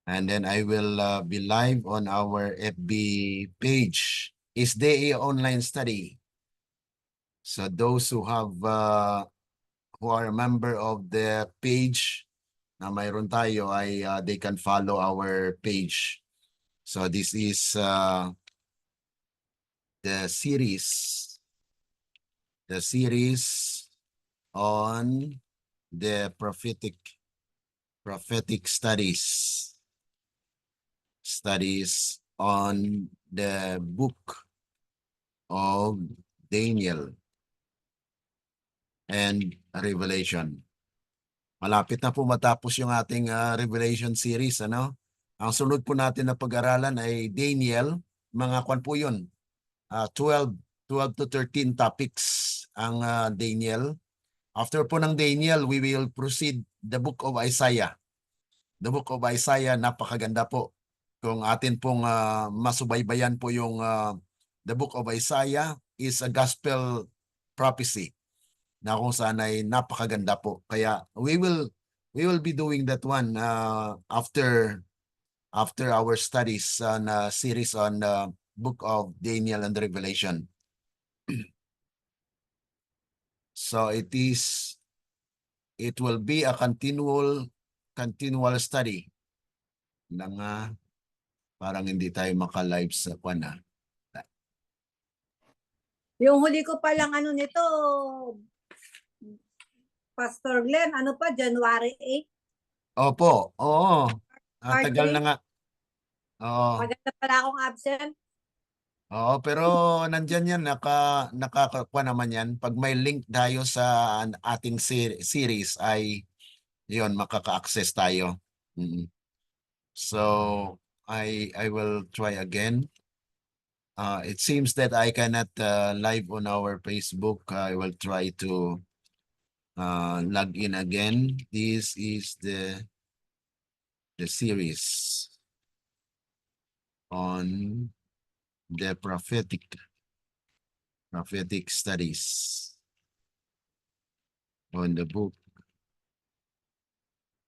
And then I will be live on our FB page. Is there a online study? So those who have who are a member of the page na mayroon tayo ay they can follow our page. So this is the series on the prophetic studies on the book of Daniel and Revelation. Malapit na po matapos yung ating Revelation series, ano? Ang sunod po natin na pag-aralan ay Daniel, mga kwan po yun. 12 to 13 topics ang Daniel. After po ng Daniel, we will proceed the book of Isaiah. The book of Isaiah, napakaganda po. Kung atin pong masubaybayan po yung the book of Isaiah is a gospel prophecy na kung saan ay napakaganda po. Kaya we will be doing that one after our studies on series on the book of Daniel and Revelation. So it will be a continual study ng parang hindi tayo maka-live sa kwana. Yung huli ko palang ano nito, Pastor Glenn, ano pa, January 8? Opo, oo. Tagal na nga. Oo. Maganda pala akong absent. Oo, pero nandyan yan, nakakakuha naman yan. Pag may link tayo sa ating series ay yun, makaka-access tayo. So, I will try again. It seems that I cannot live on our Facebook. I will try to log in again. This is the series on the prophetic studies on the book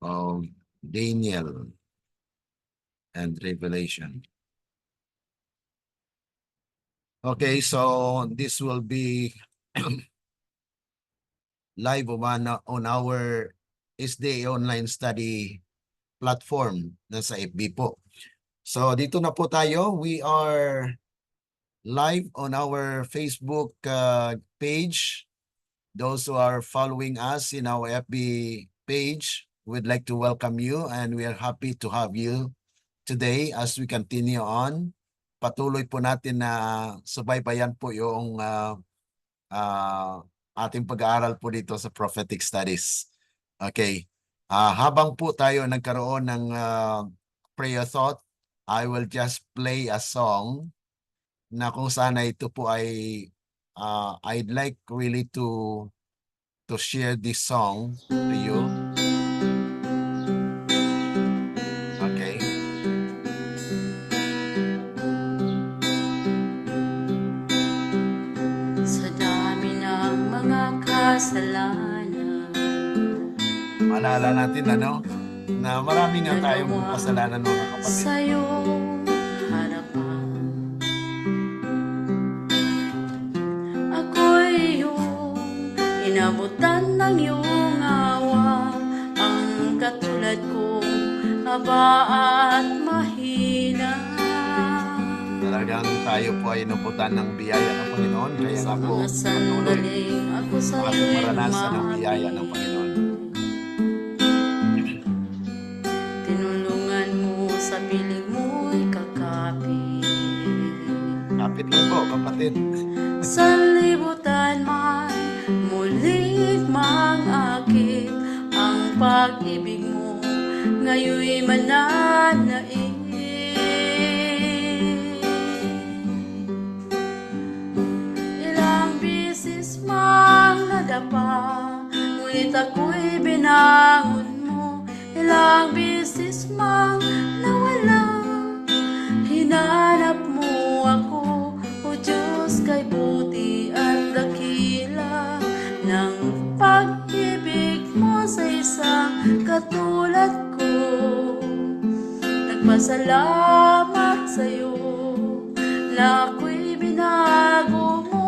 of Daniel and Revelation. Okay, so this will be live on our SDA online study platform na sa FB po. So dito na po tayo. We are live on our Facebook page. Those who are following us in our FB page, we'd like to welcome you and we are happy to have you today as we continue on. Patuloy po natin na subaybayan po yung ating pag-aaral po dito sa prophetic studies. Okay. Habang po tayo nagkaroon ng prayer thought, I will just play a song na kung sana ito po ay I'd like really to share this song to you. Okay. Sa dami ng mga kasalanan, Maalala natin na marami nga tayong kasalanan, mga kapatid. Sa iyong harapan, ako'y iyong inabutan ng iyong awa. Ang katulad kong aba at mahina, Talagang tayo po ay nabutan ng biyaya ng Panginoon. Kaya nga po, mga sandaling ako sa ating iyo'y maranasan ng biyaya ng Panginoon. Tinulungan mo sa piling mo'y kakapit. Kapit lang po, kapatid. Sa libutan man muling mang-akit, ang pag-ibig mo ngayon'y mananaig. Ilang bisis mang nadapa, ngunit ako'y binangon mo. Ilang bisis mang nawala, hinanap mo ako. O Diyos, kay buti at dakila ng pag-ibig mo sa isang katulad ko. Pasalamat sa'yo na ako'y binago mo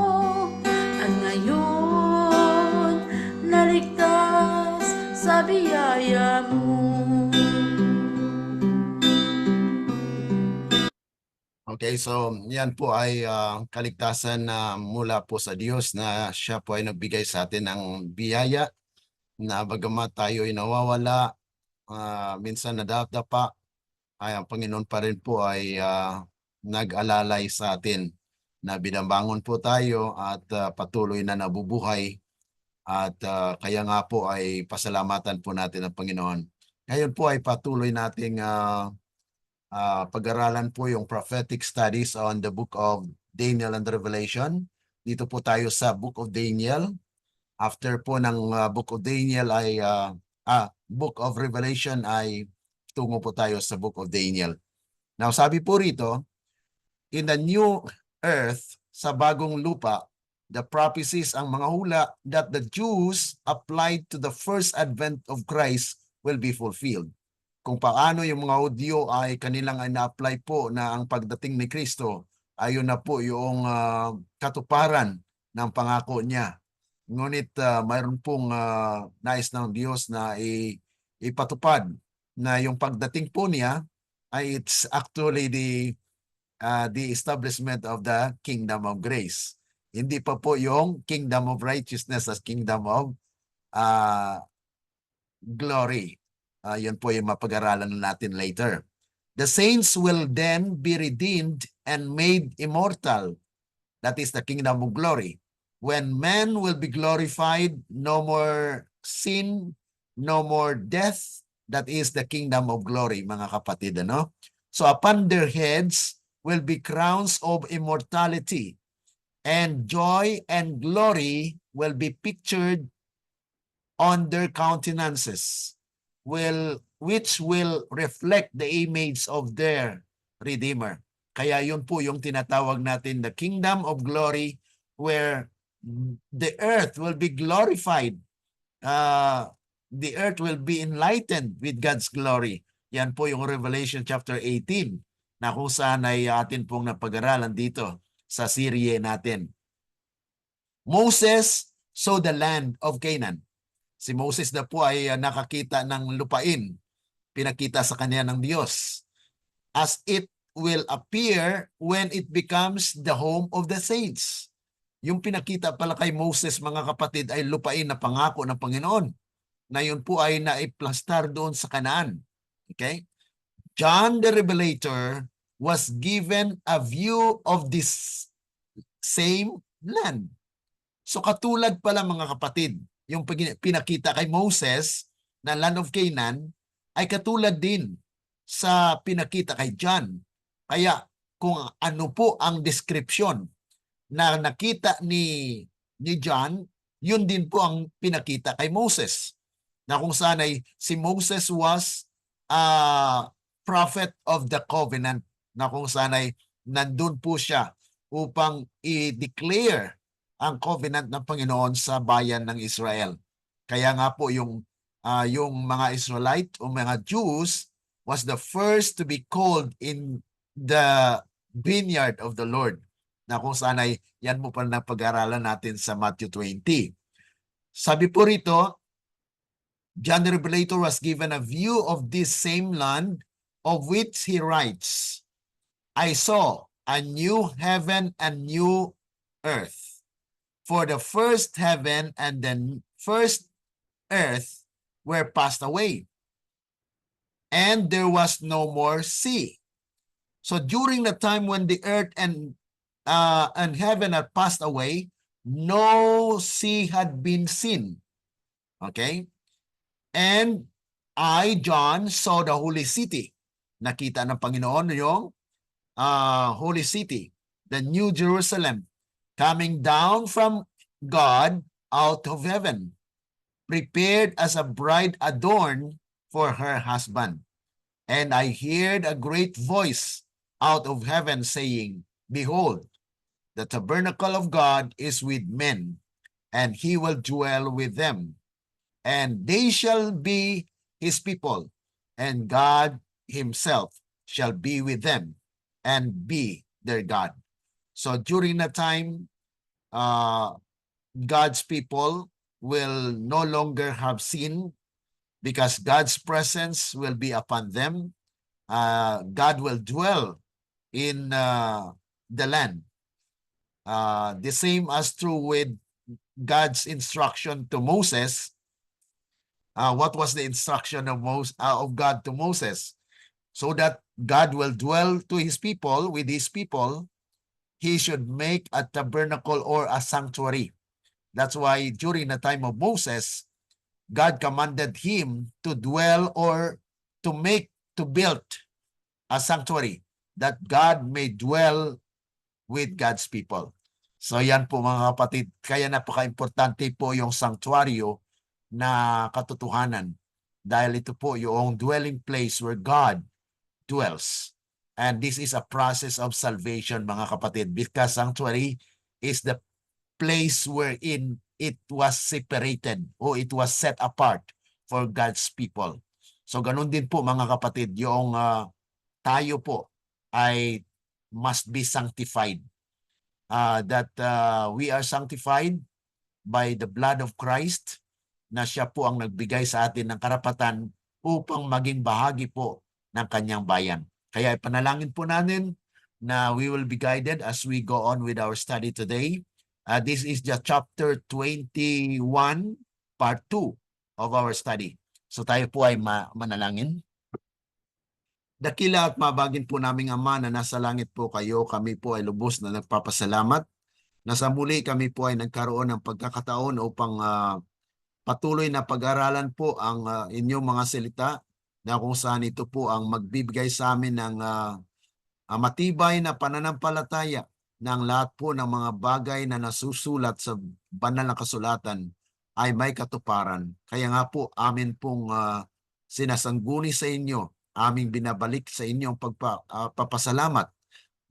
at ngayon naligtas sa biyaya mo. Okay, so yan po ay kaligtasan na mula po sa Diyos na siya po ay nagbigay sa atin ng biyaya na bagamat tayo ay nawawala, minsan nadadapa, ay ang Panginoon pa rin po ay nag-alalay sa atin na binabangon po tayo at patuloy na nabubuhay at kaya nga po ay pasalamatan po natin ang Panginoon. Ngayon po ay patuloy nating pag-aralan po yung prophetic studies on the book of Daniel and Revelation. Dito po tayo sa book of Daniel. After po ng book of Daniel ay book of Revelation ay tungo po tayo sa book of Daniel. Now sabi po rito, in the new earth, sa bagong lupa, the prophecies, ang mga hula that the Jews applied to the first advent of Christ will be fulfilled. Kung paano yung mga Hudyo ay kanilang na-apply po na ang pagdating ni Kristo, ayun na po yung katuparan ng pangako niya. Ngunit mayroon pong nais ng Diyos na ipatupad na yung pagdating po niya ay it's actually the establishment of the kingdom of grace. Hindi pa po yung kingdom of righteousness as kingdom of glory. Yun po yung mapag-aralan natin later. The saints will then be redeemed and made immortal. That is the kingdom of glory. When men will be glorified, no more sin, no more death. That is the kingdom of glory, mga kapatid. Ano? So upon their heads will be crowns of immortality, and joy and glory will be pictured on their countenances, which will reflect the image of their Redeemer. Kaya yun po yung tinatawag natin the kingdom of glory, where the earth will be glorified. The earth will be enlightened with God's glory. Yan po yung Revelation chapter 18 na kung saan ay atin pong napag-aralan dito sa serie natin. Moses saw the land of Canaan. Si Moses na po ay nakakita ng lupain, pinakita sa kanya ng Diyos, as it will appear when it becomes the home of the saints. Yung pinakita pala kay Moses, mga kapatid, ay lupain na pangako ng Panginoon, na yun po ay naiplastar doon sa Canaan. Okay? John the Revelator was given a view of this same land. So katulad pala, mga kapatid, yung pinakita kay Moses na land of Canaan ay katulad din sa pinakita kay John. Kaya kung ano po ang description na nakita ni John, yun din po ang pinakita kay Moses. Na kung saan ay si Moses was a prophet of the covenant, na kung saan ay nandun po siya upang i-declare ang covenant ng Panginoon sa bayan ng Israel. Kaya nga po yung mga Israelite o mga Jews was the first to be called in the vineyard of the Lord. Na kung saan ay yan mo pa na pag-aralan natin sa Matthew 20. Sabi po rito, John the Revelator was given a view of this same land, of which he writes, I saw a new heaven and new earth. For the first heaven and the first earth were passed away, and there was no more sea. So during the time when the earth and heaven had passed away, no sea had been seen. Okay? And I, John, saw the holy city. Nakita ng Panginoon yung holy city, the New Jerusalem, coming down from God out of heaven, prepared as a bride adorned for her husband. And I heard a great voice out of heaven saying, Behold, the tabernacle of God is with men, and he will dwell with them. And they shall be his people, and God himself shall be with them and be their God. So during the time, God's people will no longer have sin because God's presence will be upon them. God will dwell in the land. The same as true with God's instruction to Moses. What was the instruction of God to Moses? So that God will dwell to his people, with his people, he should make a tabernacle or a sanctuary. That's why during the time of Moses, God commanded him to dwell or to build a sanctuary that God may dwell with God's people. So yan po mga kapatid, kaya napaka-importante po yung sanctuaryo na katotohanan dahil ito po yung dwelling place where God dwells. And this is a process of salvation mga kapatid, because sanctuary is the place wherein it was separated or it was set apart for God's people. So ganun din po mga kapatid, yung tayo po ay must be sanctified. That we are sanctified by the blood of Christ, na siya po ang nagbigay sa atin ng karapatan upang maging bahagi po ng kanyang bayan. Kaya ipanalangin po natin na we will be guided as we go on with our study today. This is the chapter 21, part 2 of our study. So tayo po ay manalangin. Dakila at mabagin po naming Ama na nasa langit po kayo, kami po ay lubos na nagpapasalamat na sa muli kami po ay nagkaroon ng pagkakataon upang patuloy na pag-aralan po ang inyong mga salita, na kung saan ito po ang magbibigay sa amin ng matibay na pananampalataya ng lahat po ng mga bagay na nasusulat sa banal na kasulatan ay may katuparan. Kaya nga po amin pong sinasangguni sa inyo, aming binabalik sa inyong pagpapasalamat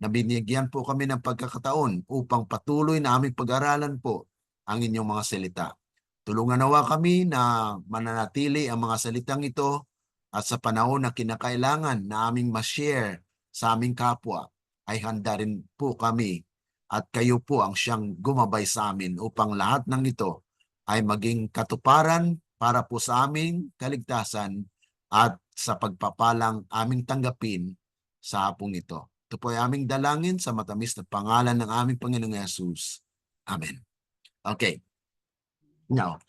na binigyan po kami ng pagkakataon upang patuloy na aming pag-aralan po ang inyong mga salita. Tulungan nawa kami na mananatili ang mga salitang ito at sa panahon na kinakailangan na aming ma-share sa aming kapwa, ay handa rin po kami at kayo po ang siyang gumabay sa amin upang lahat ng ito ay maging katuparan para po sa aming kaligtasan at sa pagpapalang aming tanggapin sa hapong ito. Ito po ay aming dalangin sa matamis na pangalan ng aming Panginoong Yesus. Amen. Okay. Now,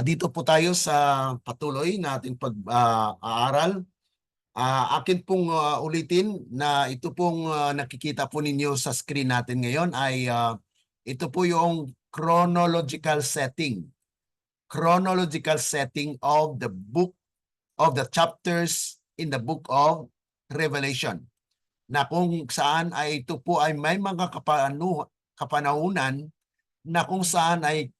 dito po tayo sa patuloy na ating pag-aaral. Akin pong ulitin na ito pong nakikita po ninyo sa screen natin ngayon ay ito po yung chronological setting. Chronological setting of the book of the chapters in the book of Revelation, na kung saan ay ito po ay may mga kapanahunan na kung saan ay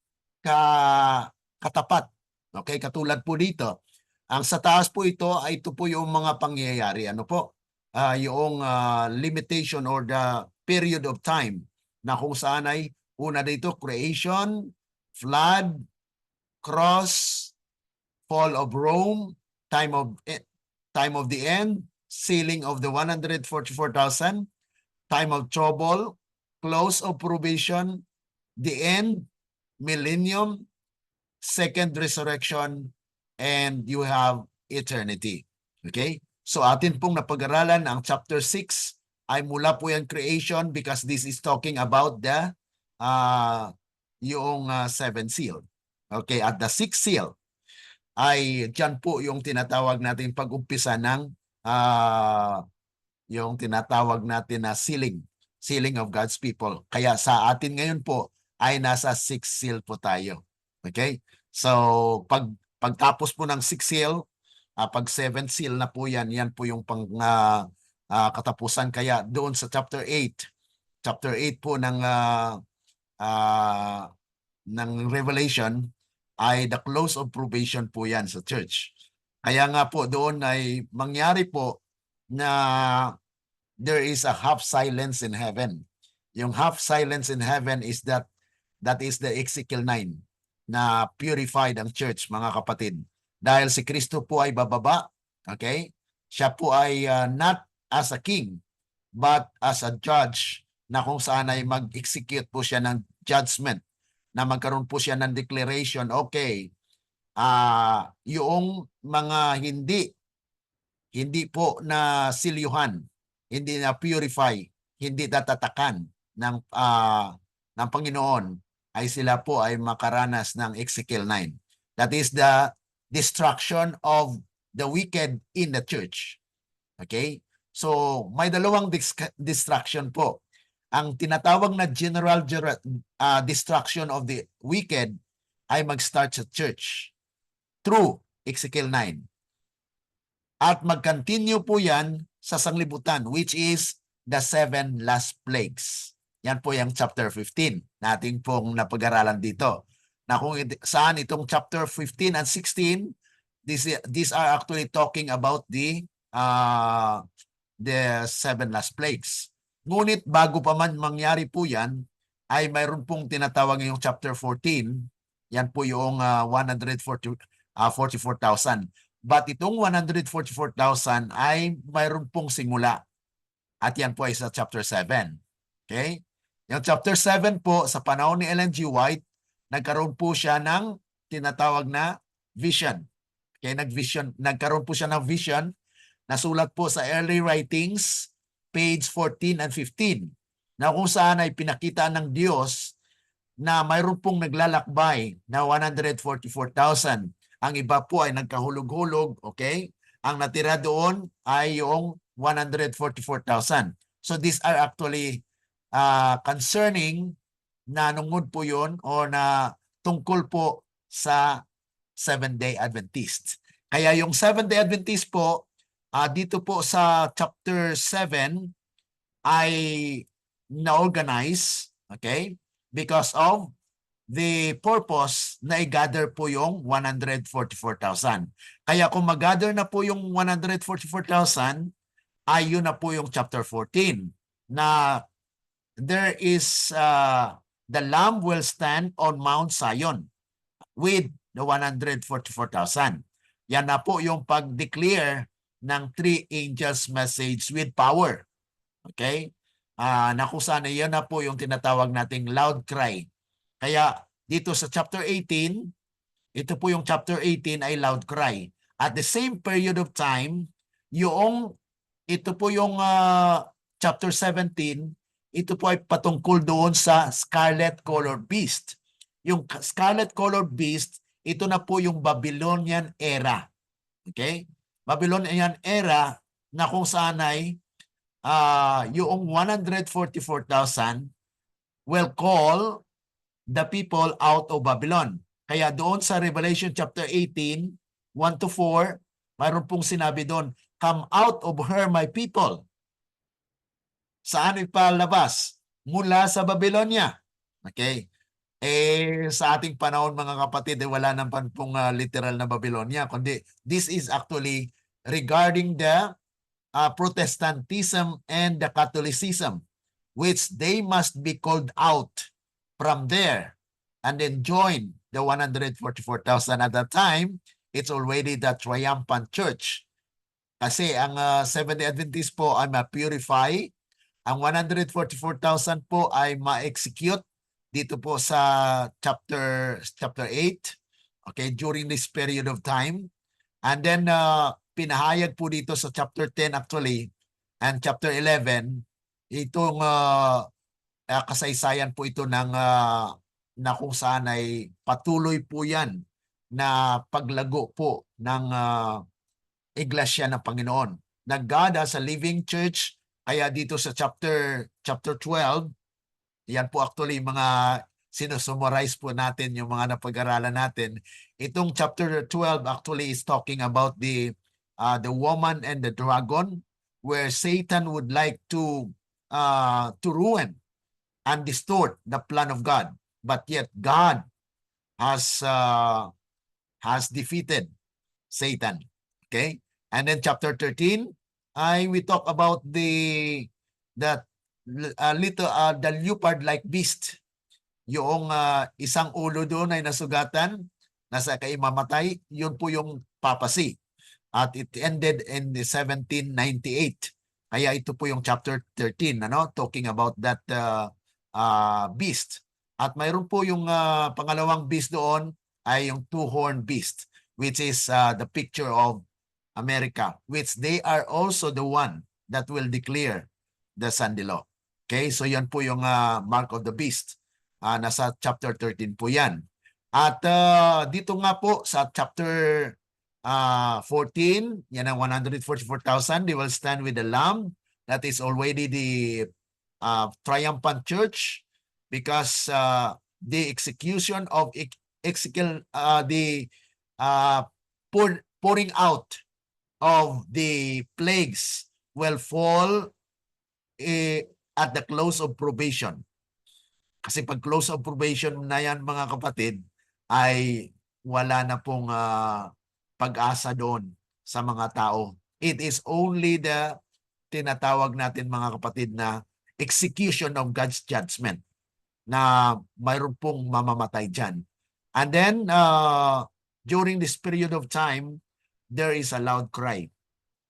katapat. Okay, katulad po dito. Ang sa taas po ito po yung mga pangyayari. Ano po? Yung limitation or the period of time na kung saan ay una dito creation, flood, cross, fall of Rome, time of the end, sealing of the 144,000, time of trouble, close of probation, the end, millennium, second resurrection, and you have eternity. Okay? So atin pong napag-aralan ang chapter 6 ay mula po yung creation, because this is talking about the yung seven seal. Okay, at the sixth seal ay dyan po yung tinatawag natin pag-umpisa ng yung tinatawag natin na sealing of God's people. Kaya sa atin ngayon po ay nasa sixth seal po tayo. Okay? So pagtapos po ng sixth seal, pag seventh seal na po yan po yung katapusan. Kaya doon sa chapter 8 po ng Revelation ay the close of probation po yan sa church. Kaya nga po doon ay mangyari po na there is a half silence in heaven. Yung half silence in heaven is that is the Ezekiel 9 na purified ang church, mga kapatid. Dahil si Kristo po ay bababa, okay? Siya po ay not as a king, but as a judge na kung saan ay mag-execute po siya ng judgment, na magkaroon po siya ng declaration, okay, yung mga hindi po na silyuhan, hindi na purify, hindi natatakan ng Panginoon, ay sila po ay makaranas ng Ezekiel 9. That is the destruction of the wicked in the church. Okay? So, may dalawang destruction po. Ang tinatawag na general destruction of the wicked ay mag-start sa church through Ezekiel 9. At mag-continue po yan sa sanglibutan, which is the 7 last plagues. Yan po yung chapter 15 natin pong napag-aralan dito. Na kung saan itong chapter 15 and 16, these are actually talking about the 7 last plagues. Ngunit bago pa man mangyari po yan, ay mayroon pong tinatawag yung chapter 14. Yan po yung 144,000. But itong 144,000 ay mayroon pong simula. At yan po ay sa chapter 7. Okay? Yung chapter 7 po, sa panahon ni Ellen G. White, nagkaroon po siya ng tinatawag na vision. Okay? Nagkaroon po siya ng vision. Nasulat po sa early writings, page 14 and 15, na kung saan ay pinakita ng Diyos na mayroon pong naglalakbay na 144,000. Ang iba po ay nagkahulog-hulog, okay? Ang natira doon ay yung 144,000. So these are actually concerning na nungod po yun o na tungkol po sa Seventh-day Adventist. Kaya yung Seventh-day Adventist po, dito po sa chapter 7 ay na-organize, okay? Because of the purpose na i-gather po yung 144,000. Kaya kung mag-gather na po yung 144,000, ay yun na po yung chapter 14 na there is the Lamb will stand on Mount Zion with the 144,000. Yan na po yung pag-declare ng 3 angels message with power. Okay? Na kung saan yan na po yung tinatawag nating loud cry. Kaya dito sa chapter 18, ito po yung chapter 18 ay loud cry. At the same period of time, ito po yung chapter 17, ito po ay patungkol doon sa scarlet colored beast. Yung scarlet colored beast, ito na po yung Babylonian era. Okay? Babylonian era na kung saan ay yung 144,000 will call the people out of Babylon. Kaya doon sa Revelation chapter 18, 1-4, mayroon pong sinabi doon, come out of her, my people. Saan ipalabas? Mula sa Babylonia. Okay? Sa ating panahon, mga kapatid, wala naman pong literal na Babylonia, kundi this is actually regarding the Protestantism and the Catholicism, which they must be called out from there and then join the 144,000. At that time, it's already the triumphant church. Kasi ang Seventh-day Adventist po ay ma-purify. Ang 144,000 po ay ma-execute dito po sa chapter 8. Okay, during this period of time. And then pinahayag po dito sa chapter 10 actually and chapter 11 itong kasaysayan po ito ng na kung saan ay patuloy po yan na paglago po ng iglesia ng Panginoon. Na God as a living church, kaya dito sa chapter 12, yan po actually mga sinusummarize po natin yung mga napag-aralan natin. Itong chapter 12 actually is talking about the woman and the dragon, where Satan would like to ruin and distort the plan of God, but yet God has defeated Satan. Okay, and then chapter 13, we talk about the leopard-like beast. Yung isang ulo doon ay nasugatan, nasa kaimamatay, yun po yung papacy. At it ended in the 1798. Kaya ito po yung chapter 13, ano, talking about that beast. At mayroon po yung pangalawang beast doon ay yung two-horned beast, which is the picture of America, which they are also the one that will declare the Sunday law. Okay, so yan po yung mark of the beast. Nasa chapter 13 po yan. At dito nga po sa chapter 14, yan ang 144,000, they will stand with the Lamb. That is already the triumphant church, because the execution of Ezekiel, the pouring out of the plagues will fall at the close of probation. Kasi pag close of probation na yan, mga kapatid, ay wala na pong pag-asa doon sa mga tao. It is only the tinatawag natin, mga kapatid, na execution of God's judgment, na mayroon pong mamamatay dyan. And then, during this period of time, there is a loud cry.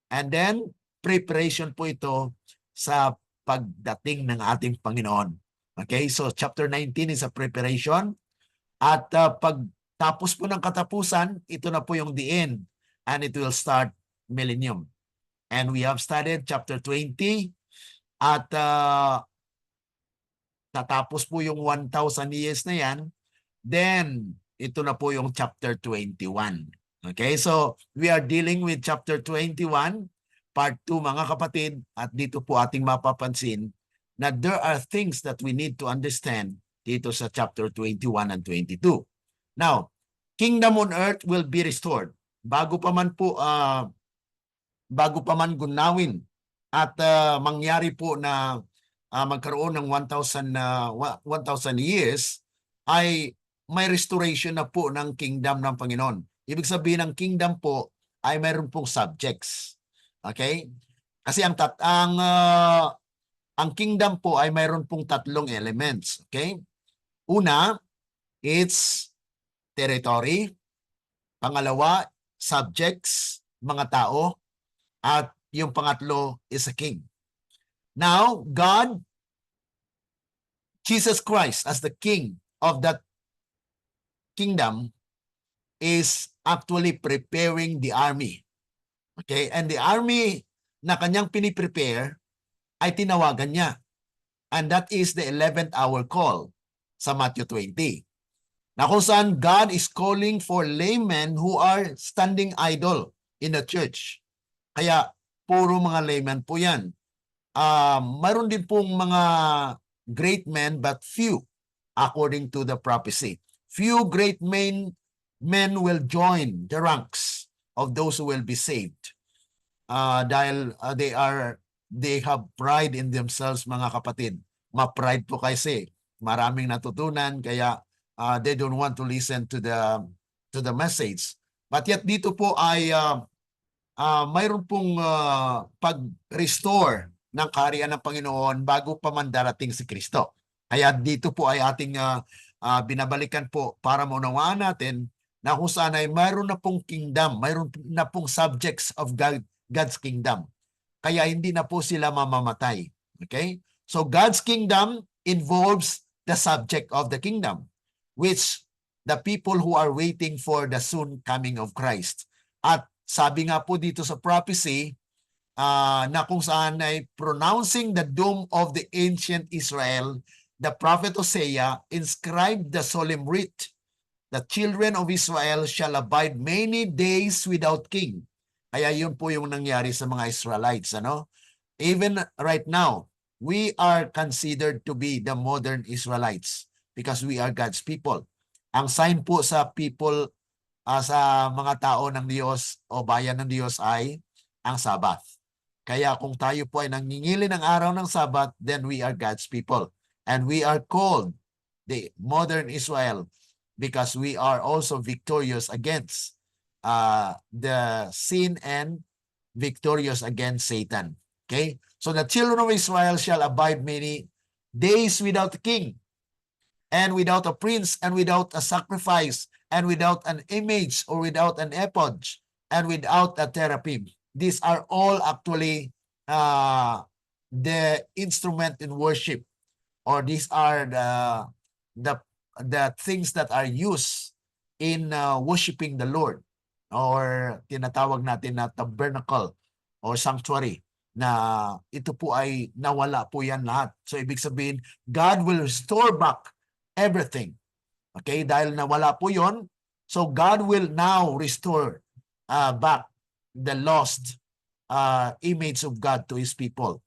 And then, preparation po ito sa pagdating ng ating Panginoon. Okay, so chapter 19 is a preparation. At pagtapos po ng katapusan, ito na po yung the end. And it will start millennium. And we have studied chapter 20. At tatapos po yung 1,000 years na yan. Then, ito na po yung chapter 21. Okay, so we are dealing with chapter 21, part 2, mga kapatid. At dito po ating mapapansin na there are things that we need to understand dito sa chapter 21 and 22. Now, kingdom on earth will be restored. Bago pa man gunawin at mangyari po na magkaroon ng 1,000 years, ay may restoration na po ng kingdom ng Panginoon. Ibig sabihin ng kingdom po ay mayroon pong subjects. Okay? Kasi ang kingdom po ay mayroon pong tatlong elements. Okay? Una, it's territory. Pangalawa, subjects, mga tao. At yung pangatlo is a king. Now, God, Jesus Christ as the king of that kingdom, is actually preparing the army. Okay? And the army na kanyang piniprepare ay tinawagan niya. And that is the 11th hour call sa Matthew 20. Na kung saan God is calling for laymen who are standing idle in the church. Kaya puro mga laymen po yan. Mayroon din pong mga great men but few according to the prophecy. Few great men will join the ranks of those who will be saved. Dahil they have pride in themselves, mga kapatid. Ma-pride po kasi. Maraming natutunan, kaya they don't want to listen to the message. But yet dito po ay mayroon pong pag-restore ng kaharian ng Panginoon bago pa man darating si Kristo. Kaya dito po ay ating binabalikan po para maunawaan natin na kung saan ay mayroon na pong kingdom, mayroon na pong subjects of God's kingdom. Kaya hindi na po sila mamamatay. Okay? So God's kingdom involves the subject of the kingdom, which the people who are waiting for the soon coming of Christ. At sabi nga po dito sa prophecy, na kung saan ay pronouncing the doom of the ancient Israel, the prophet Hosea inscribed the solemn writ, the children of Israel shall abide many days without king. Kaya yun po yung nangyari sa mga Israelites. Ano? Even right now, we are considered to be the modern Israelites because we are God's people. Ang sign po sa people, sa mga tao ng Diyos o bayan ng Diyos ay ang Sabbath. Kaya kung tayo po ay nangingili ng araw ng Sabbath, then we are God's people. And we are called the modern Israel because we are also victorious against the sin and victorious against Satan. Okay? So the children of Israel shall abide many days without a king, and without a prince, and without a sacrifice, and without an image, or without an ephod, and without a teraphim. These are all actually the instrument in worship, or these are the things that are used in worshiping the Lord, or tinatawag natin na tabernacle or sanctuary, na ito po ay nawala po yan lahat. So ibig sabihin, God will restore back everything. Okay, dahil nawala po yon, so God will now restore back the lost image of God to His people.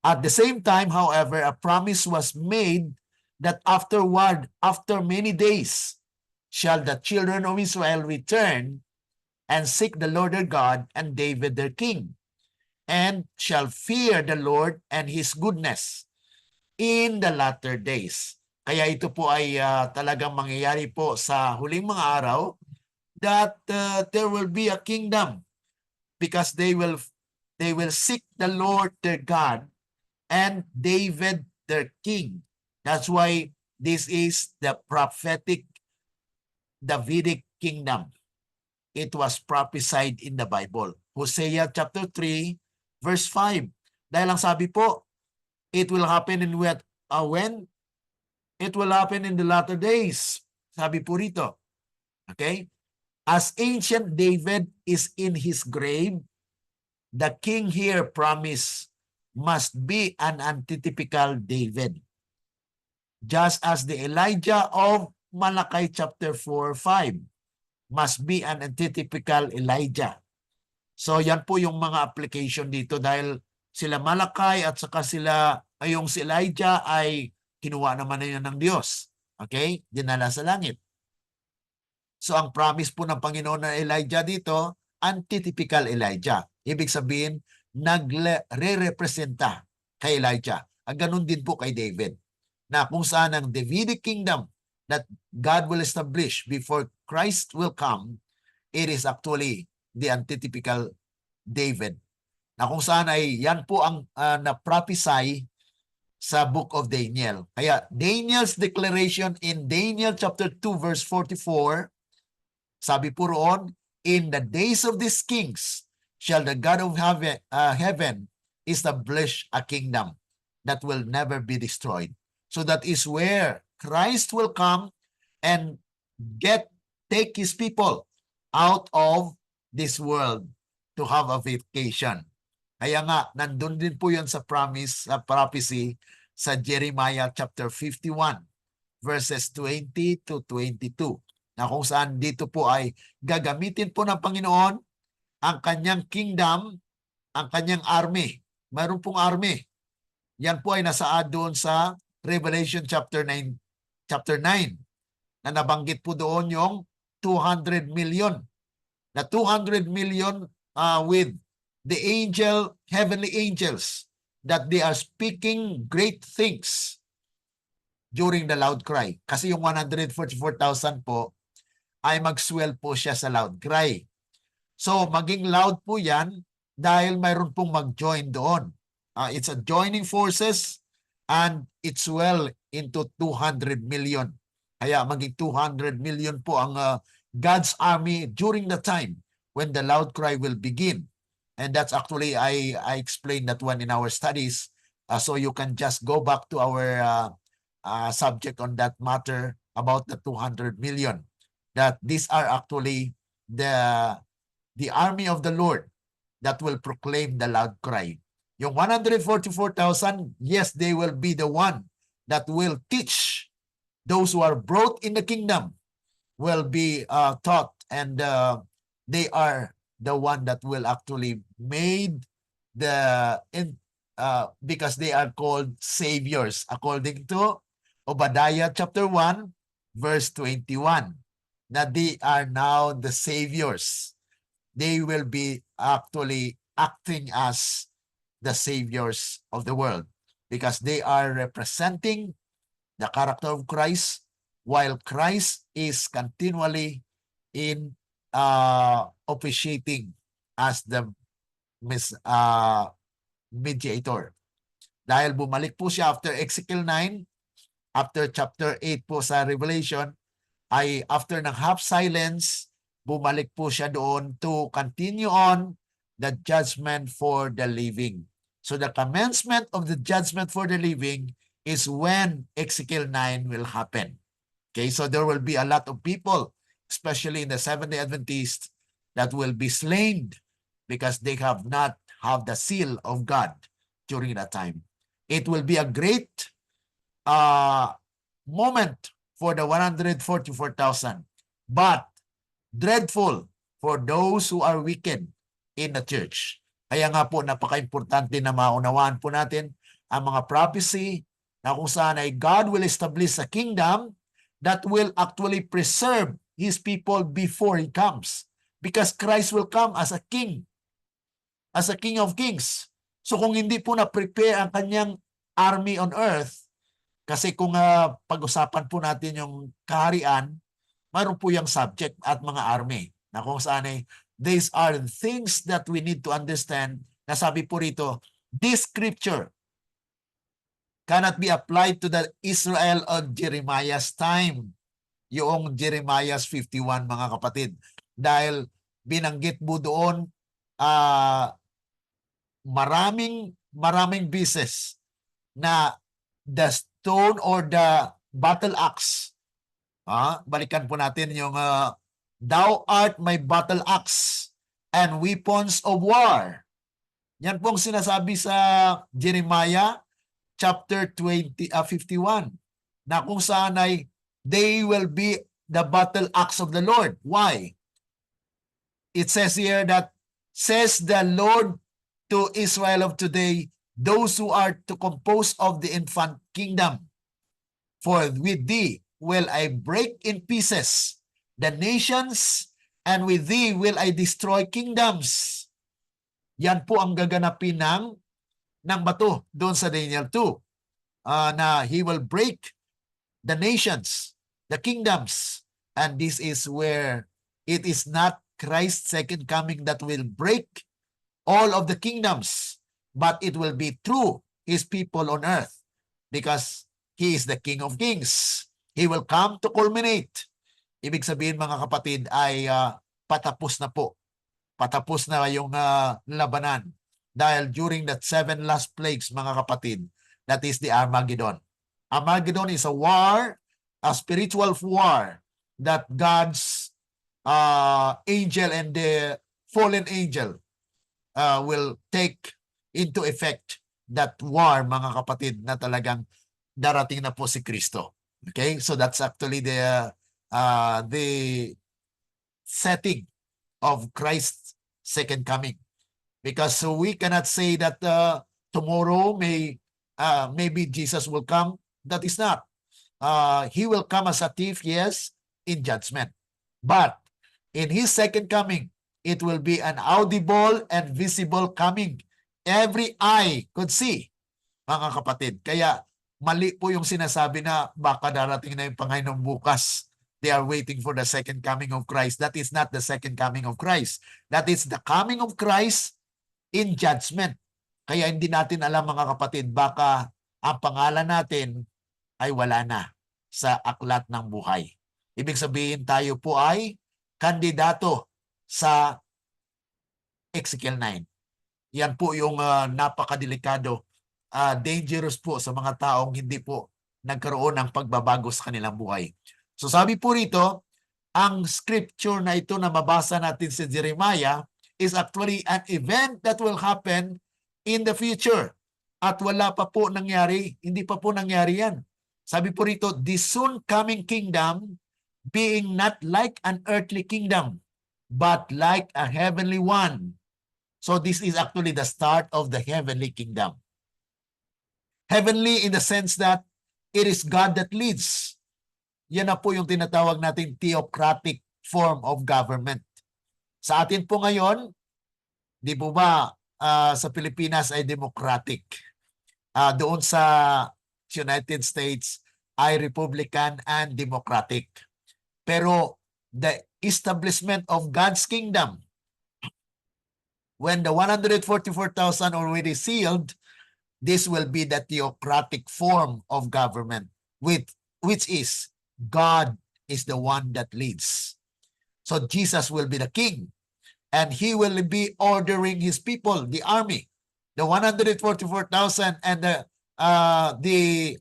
At the same time, however, a promise was made that afterward, after many days, shall the children of Israel return and seek the Lord their God and David their king, and shall fear the Lord and His goodness in the latter days. Kaya ito po ay talagang mangyayari po sa huling mga araw, that there will be a kingdom, because they will seek the Lord their God and David their king. That's why this is the prophetic Davidic kingdom. It was prophesied in the Bible. Hosea chapter 3 verse 5. Dahil ang sabi po, it will happen in when? It will happen in the latter days. Sabi po rito. Okay? As ancient David is in his grave, the king here promised must be an antitypical David. Just as the Elijah of Malachi chapter 4-5 must be an antitypical Elijah. So yan po yung mga application dito, dahil sila Malachi at saka yung si Elijah ay kinuha naman na yun ng Diyos. Okay? Dinala sa langit. So ang promise po ng Panginoon na Elijah dito, antitypical Elijah. Ibig sabihin, nagre-representa kay Elijah. Ang ganun din po kay David, na kung saan ang Davidic kingdom that God will establish before Christ will come, it is actually the antitypical David, na kung saan ay yan po ang na-prophesy sa book of Daniel. Kaya Daniel's declaration in Daniel chapter 2 verse 44, sabi po roon, in the days of these kings shall the God of heaven establish a kingdom that will never be destroyed. So that is where Christ will come and take His people out of this world to have a vacation. Kaya nga, nandun din po yun sa prophecy sa Jeremiah chapter 51 verses 20 to 22, na kung saan dito po ay gagamitin po ng Panginoon ang kanyang kingdom, ang kanyang army. Mayroon pong army. Yan po ay nasaad doon sa Revelation chapter 9 na nabanggit po doon yung 200 million. Na 200 million with the heavenly angels, that they are speaking great things during the loud cry. Kasi yung 144,000 po ay mag-swell po siya sa loud cry. So maging loud po yan dahil mayroon pong mag-join doon. It's a joining forces and it swell into 200 million. Kaya maging 200 million po ang God's army during the time when the loud cry will begin. And that's actually, I explained that one in our studies. So you can just go back to our subject on that matter about the 200 million. That these are actually the army of the Lord that will proclaim the loud cry. Yung 144,000, yes, they will be the one that will teach those who are brought in the kingdom, will be taught, and they are the one that will actually made because they are called saviors according to Obadiah chapter 1 verse 21, that they are now the saviors. They will be actually acting as the saviors of the world because they are representing the character of Christ, while Christ is continually in officiating as the mediator. Dahil bumalik po siya after Ezekiel 9, after chapter 8 po sa Revelation, ay after ng half silence, bumalik po siya doon to continue on the judgment for the living. So the commencement of the judgment for the living is when Ezekiel 9 will happen. Okay, so there will be a lot of people, especially in the Seventh-day Adventists, that will be slain because they have not have the seal of God during that time. It will be a great moment for the 144,000, but dreadful for those who are wicked in the church. Kaya nga po, napaka-importante na maunawaan po natin ang mga prophecy na kung saan ay God will establish a kingdom that will actually preserve His people before He comes. Because Christ will come as a king of kings. So kung hindi po na-prepare ang kanyang army on earth, kasi kung pag-usapan po natin yung kaharian, mayroon po yung subject at mga army na kung saan ay these are things that we need to understand. Nasabi po rito, this scripture cannot be applied to the Israel of Jeremiah's time. Yung Jeremiah's 51, mga kapatid. Dahil binanggit mo doon maraming beses na the stone or the battle axe. Balikan po natin yung thou art my battle axe and weapons of war. Yan pong sinasabi sa Jeremiah chapter 51 na kung saan ay they will be the battle axe of the Lord. Why? It says here that says the Lord to Israel of today, those who are to compose of the infant kingdom. For with thee will I break in pieces the nations, and with thee will I destroy kingdoms. Yan po ang gaganapin ng bato doon sa Daniel 2. Na he will break the nations, the kingdoms. And this is where it is not Christ's second coming that will break all of the kingdoms, but it will be through His people on earth because He is the King of Kings. He will come to culminate. Ibig sabihin mga kapatid ay patapos na po. Patapos na yung labanan. Dahil during that 7 last plagues mga kapatid, that is the Armageddon. Armageddon is a war, a spiritual war that God's angel and the fallen angel will take into effect that war mga kapatid na talagang darating na po si Kristo. Okay? So that's actually the setting of Christ's second coming. Because so we cannot say that tomorrow maybe Jesus will come. That is not. He will come as a thief, yes, in judgment. But in His second coming, it will be an audible and visible coming. Every eye could see, mga kapatid. Kaya mali po yung sinasabi na baka darating na yung Panginoon bukas. They are waiting for the second coming of Christ. That is not the second coming of Christ. That is the coming of Christ in judgment. Kaya hindi natin alam mga kapatid, baka ang pangalan natin ay wala na sa aklat ng buhay. Ibig sabihin tayo po ay kandidato sa Ezekiel 9. Yan po yung napakadelikado, dangerous po sa mga taong hindi po nagkaroon ng pagbabago sa kanilang buhay. So sabi po rito, ang scripture na ito na mabasa natin sa Jeremiah is actually an event that will happen in the future. At wala pa po nangyari, hindi pa po nangyari yan. Sabi po rito, the soon coming kingdom being not like an earthly kingdom, but like a heavenly one. So this is actually the start of the heavenly kingdom. Heavenly in the sense that it is God that leads. Yan na po yung tinatawag natin theocratic form of government. Sa atin po ngayon, di po ba sa Pilipinas ay democratic? Doon sa United States ay Republican and Democratic. Pero the establishment of God's kingdom, when the 144,000 already sealed, this will be the theocratic form of government, which is God is the one that leads. So Jesus will be the king, and He will be ordering His people, the army, The 144,000 and the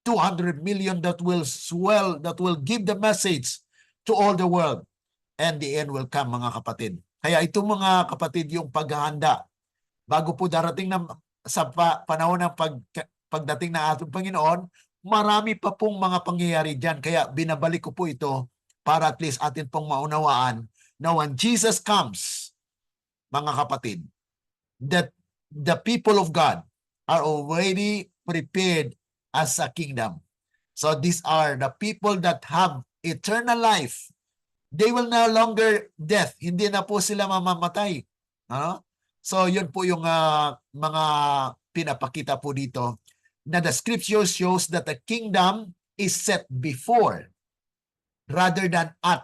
200 million that will swell, that will give the message to all the world. And the end will come, mga kapatid. Kaya ito, mga kapatid, yung paghahanda bago po darating na sa panahon ng pagdating ng ating Panginoon, marami pa pong mga pangyayari dyan. Kaya binabalik ko po ito para at least atin pong maunawaan na when Jesus comes, mga kapatid, that the people of God are already prepared as a kingdom. So these are the people that have eternal life. They will no longer death. Hindi na po sila mamamatay. So yun po yung mga pinapakita po dito na the scripture shows that the kingdom is set before rather than at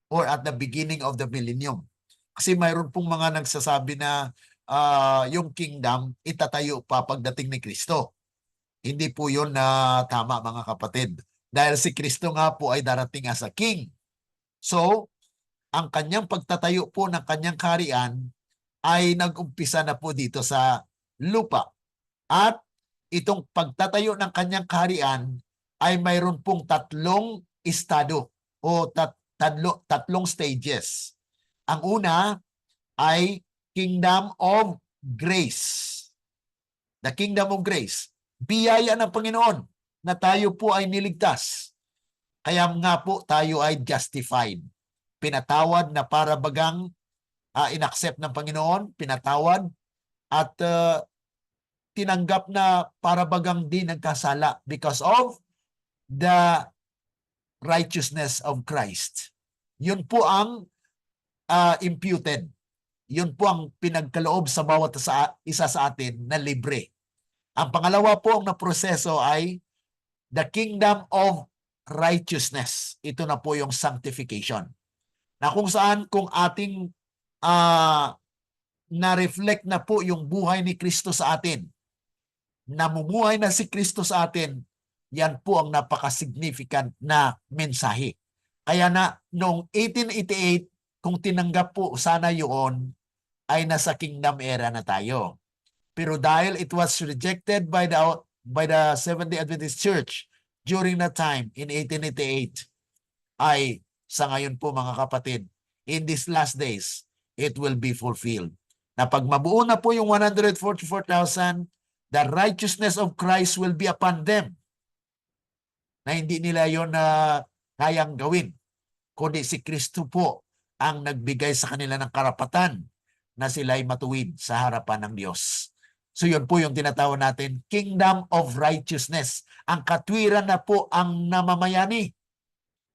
or at the beginning of the millennium. Kasi mayroon pong mga nagsasabi na yung kingdom itatayo pa pagdating ni Kristo. Hindi po yun na tama, mga kapatid. Dahil si Kristo nga po ay darating as a king. So, ang kanyang pagtatayo po ng kanyang kaharian ay nag-umpisa na po dito sa lupa. At itong pagtatayo ng kanyang kaharian ay mayroon pong tatlong estado o tatlong stages. Ang una ay Kingdom of Grace. The Kingdom of Grace. Biyaya ng Panginoon na tayo po ay niligtas. Kaya nga po tayo ay justified. Pinatawad na para bagang inaccept ng Panginoon, pinatawad at tinanggap na para bagang di nagkasala because of the righteousness of Christ. Yun po ang imputed. Yun po ang pinagkaloob sa bawat isa sa atin na libre. Ang pangalawa po ang naproseso ay the kingdom of righteousness. Ito na po yung sanctification. Na kung saan kung ating na-reflect na po yung buhay ni Kristo sa atin, namumuhay na si Kristo sa atin, yan po ang napaka-significant na mensahe. Kaya na noong 1888, kung tinanggap po sana yun, ay nasa kingdom era na tayo. Pero dahil it was rejected by the Seventh-day Adventist Church during that time in 1888, ay sa ngayon po, mga kapatid, in these last days, it will be fulfilled. Na pag mabuo na po yung 144,000, the righteousness of Christ will be upon them. Na hindi nila yon na kayang gawin. Kundi si Kristo po ang nagbigay sa kanila ng karapatan na sila'y matuwid sa harapan ng Diyos. So yun po yung tinatawag natin, Kingdom of Righteousness. Ang katwiran na po ang namamayani.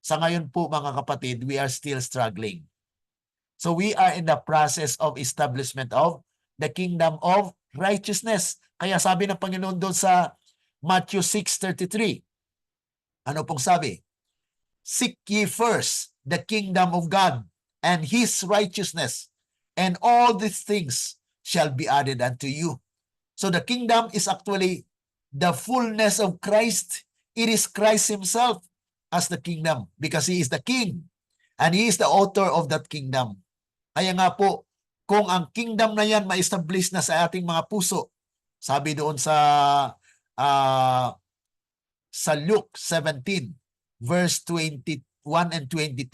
Sa ngayon po, mga kapatid, we are still struggling. So we are in the process of establishment of the Kingdom of Righteousness. Kaya sabi ng Panginoon doon sa Matthew 6:33, ano pong sabi? Seek ye first the kingdom of God and His righteousness, and all these things shall be added unto you. So the kingdom is actually the fullness of Christ. It is Christ Himself as the kingdom because He is the King and He is the author of that kingdom. Kaya nga po, kung ang kingdom na yan ma-establish na sa ating mga puso, sabi doon sa Luke 17, verse 21 and 22,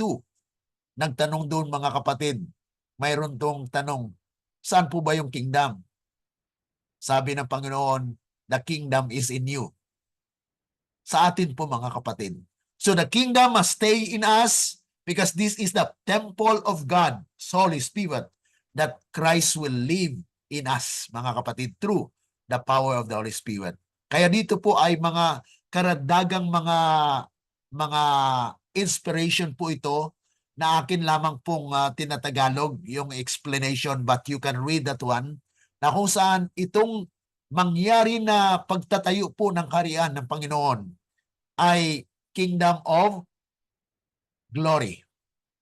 nagtanong doon, mga kapatid, mayroon tong tanong, saan po ba yung kingdom? Sabi ng Panginoon, the kingdom is in you. Sa atin po, mga kapatid. So the kingdom must stay in us because this is the temple of God, Holy Spirit, that Christ will live in us, mga kapatid, through the power of the Holy Spirit. Kaya dito po ay mga karagdagang mga inspiration po ito na akin lamang pong tinatagalog yung explanation, but you can read that one, na kung saan itong mangyari na pagtatayo po ng kaharian ng Panginoon ay kingdom of glory.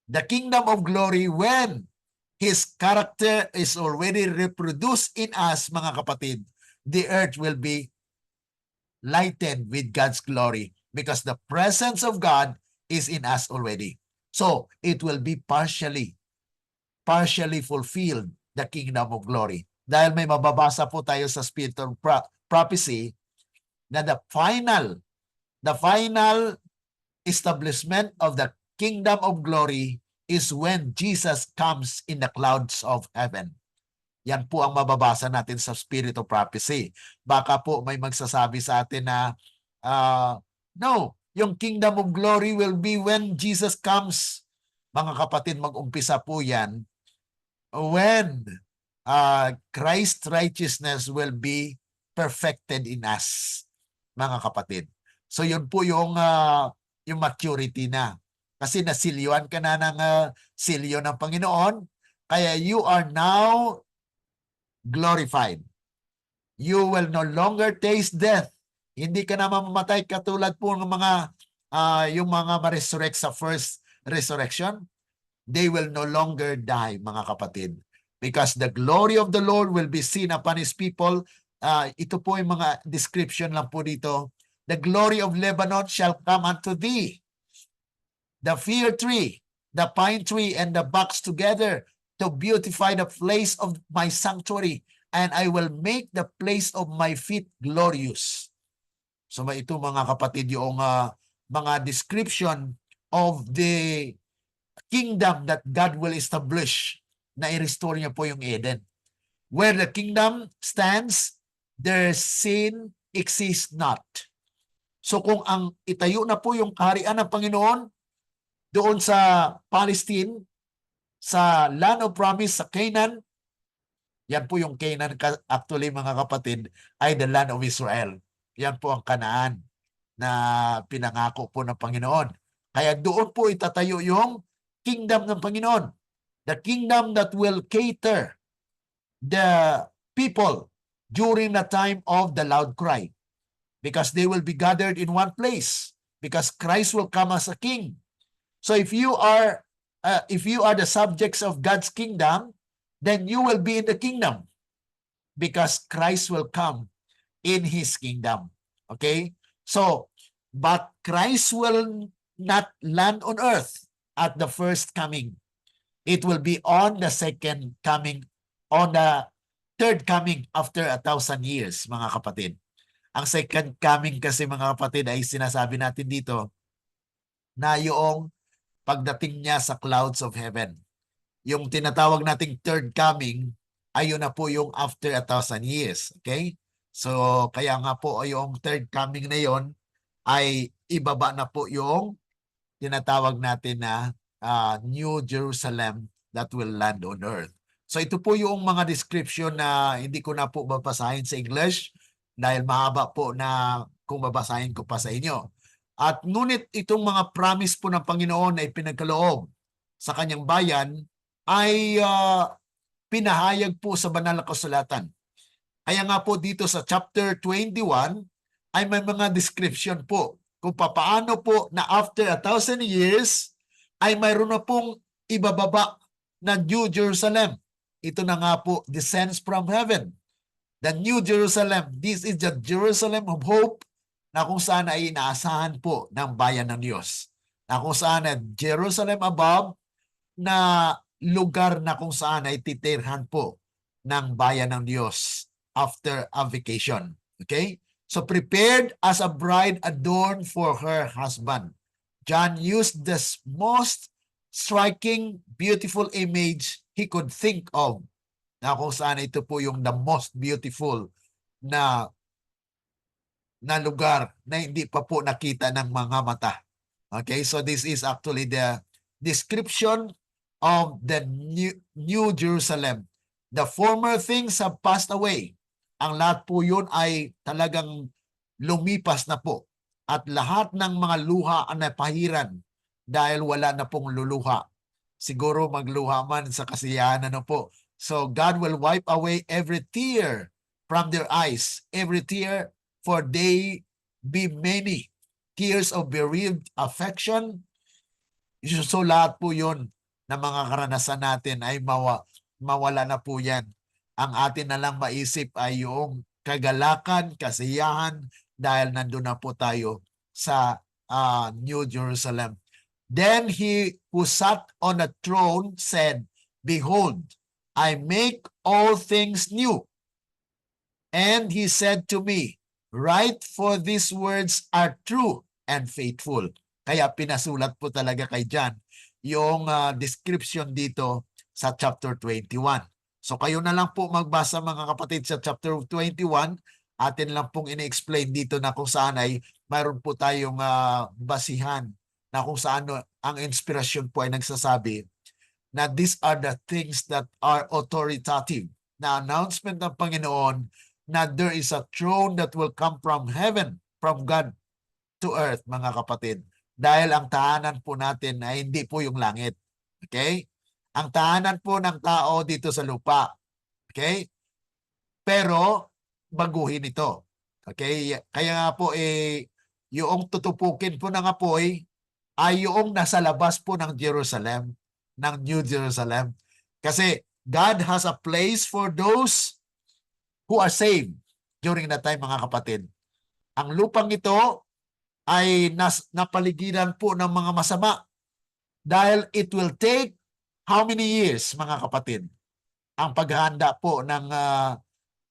The kingdom of glory when His character is already reproduced in us, mga kapatid, the earth will be lighted with God's glory because the presence of God is in us already. So, it will be partially fulfilled, the kingdom of glory. dahil may mababasa po tayo sa Spirit of Prophecy na the final establishment of the kingdom of glory is when Jesus comes in the clouds of heaven. Yan po ang mababasa natin sa Spirit of Prophecy. Baka po may magsasabi sa atin na no, yung kingdom of glory will be when Jesus comes. Mga kapatid, mag-umpisa po yan when Christ's righteousness will be perfected in us, mga kapatid. So yun po yung maturity na. Kasi nasilyuan ka na ng silyo ng Panginoon, kaya you are now glorified. You will no longer taste death. Hindi ka na mamamatay katulad po ng mga yung mga ma-resurrect sa first resurrection. They will no longer die, mga kapatid. Because the glory of the Lord will be seen upon His people. Ito po yung mga description lang po dito. The glory of Lebanon shall come unto thee. The fir tree, the pine tree, and the box together to beautify the place of my sanctuary, and I will make the place of my feet glorious. So ito mga kapatid yung mga description of the kingdom that God will establish, na i-restore niya po yung Eden. Where the kingdom stands, their sin exists not. So kung ang itayo na po yung kaharian ng Panginoon doon sa Palestine, sa land of promise, sa Canaan, yan po yung Canaan, actually mga kapatid, ay the land of Israel. Yan po ang Kanaan na pinangako po ng Panginoon. Kaya doon po itatayo yung kingdom ng Panginoon. The kingdom that will cater the people during the time of the loud cry. Because they will be gathered in one place. Because Christ will come as a king. So if you are the subjects of God's kingdom, then you will be in the kingdom. Because Christ will come in His kingdom. Okay? So, but Christ will not land on earth at the first coming. It will be on the second coming, on the third coming after 1,000 years, mga kapatid. Ang second coming kasi, mga kapatid, ay sinasabi natin dito na yung pagdating niya sa clouds of heaven. Yung tinatawag nating third coming, ayun na po yung after 1,000 years. Okay? So, kaya nga po yung third coming na yon ay ibaba na po yung tinatawag natin na New Jerusalem that will land on earth. So ito po yung mga description na hindi ko na po babasahin sa English dahil mahaba po na kung babasahin ko pa sa inyo. At ngunit itong mga promise po ng Panginoon na ipinagkaloob sa kanyang bayan ay pinahayag po sa banal na kasulatan. Kaya nga po dito sa chapter 21 ay may mga description po kung paano po na after 1,000 years ay mayroon na pong ibababa na New Jerusalem. Ito na nga po, descends from heaven. The New Jerusalem, this is the Jerusalem of hope na kung saan ay inaasahan po ng bayan ng Diyos. Na kung saan ay Jerusalem above na lugar na kung saan ay titirhan po ng bayan ng Diyos after a vacation. Okay? So prepared as a bride adorned for her husband. John used the most striking, beautiful image he could think of. Na kung saan ito po yung the most beautiful na lugar na hindi pa po nakita ng mga mata. Okay, so this is actually the description of the New Jerusalem. The former things have passed away. Ang lahat po yun ay talagang lumipas na po. At lahat ng mga luha ang napahiran dahil wala na pong luluha. Siguro magluha man sa kasiyahan na po. So God will wipe away every tear from their eyes. Every tear, for they be many. Tears of bereaved affection. So lahat po yun na mga karanasan natin ay mawala na po yan. Ang atin na lang maisip ay yung kagalakan, kasiyahan, dahil nandun na po tayo sa New Jerusalem. Then he who sat on a throne said, Behold, I make all things new. And he said to me, write, for these words are true and faithful. Kaya pinasulat po talaga kay John yung description dito sa chapter 21. So kayo na lang po magbasa mga kapatid sa chapter 21. Atin lang pong ini-explain dito na kung saan ay mayroon po tayong basihan na kung saan ang inspirasyon po ay nagsasabi na these are the things that are authoritative. Na announcement ng Panginoon na there is a throne that will come from heaven, from God to earth, mga kapatid. Dahil ang tahanan po natin ay hindi po yung langit. Okay? Ang tahanan po ng tao dito sa lupa. Okay? Pero baguhin ito. Okay? Kaya nga po yung tutupukin po ng apoy ay yung nasa labas po ng Jerusalem, ng New Jerusalem. Kasi God has a place for those who are saved during that time, mga kapatid. Ang lupang ito ay napaligiran po ng mga masama dahil it will take how many years, mga kapatid, ang paghahanda po ng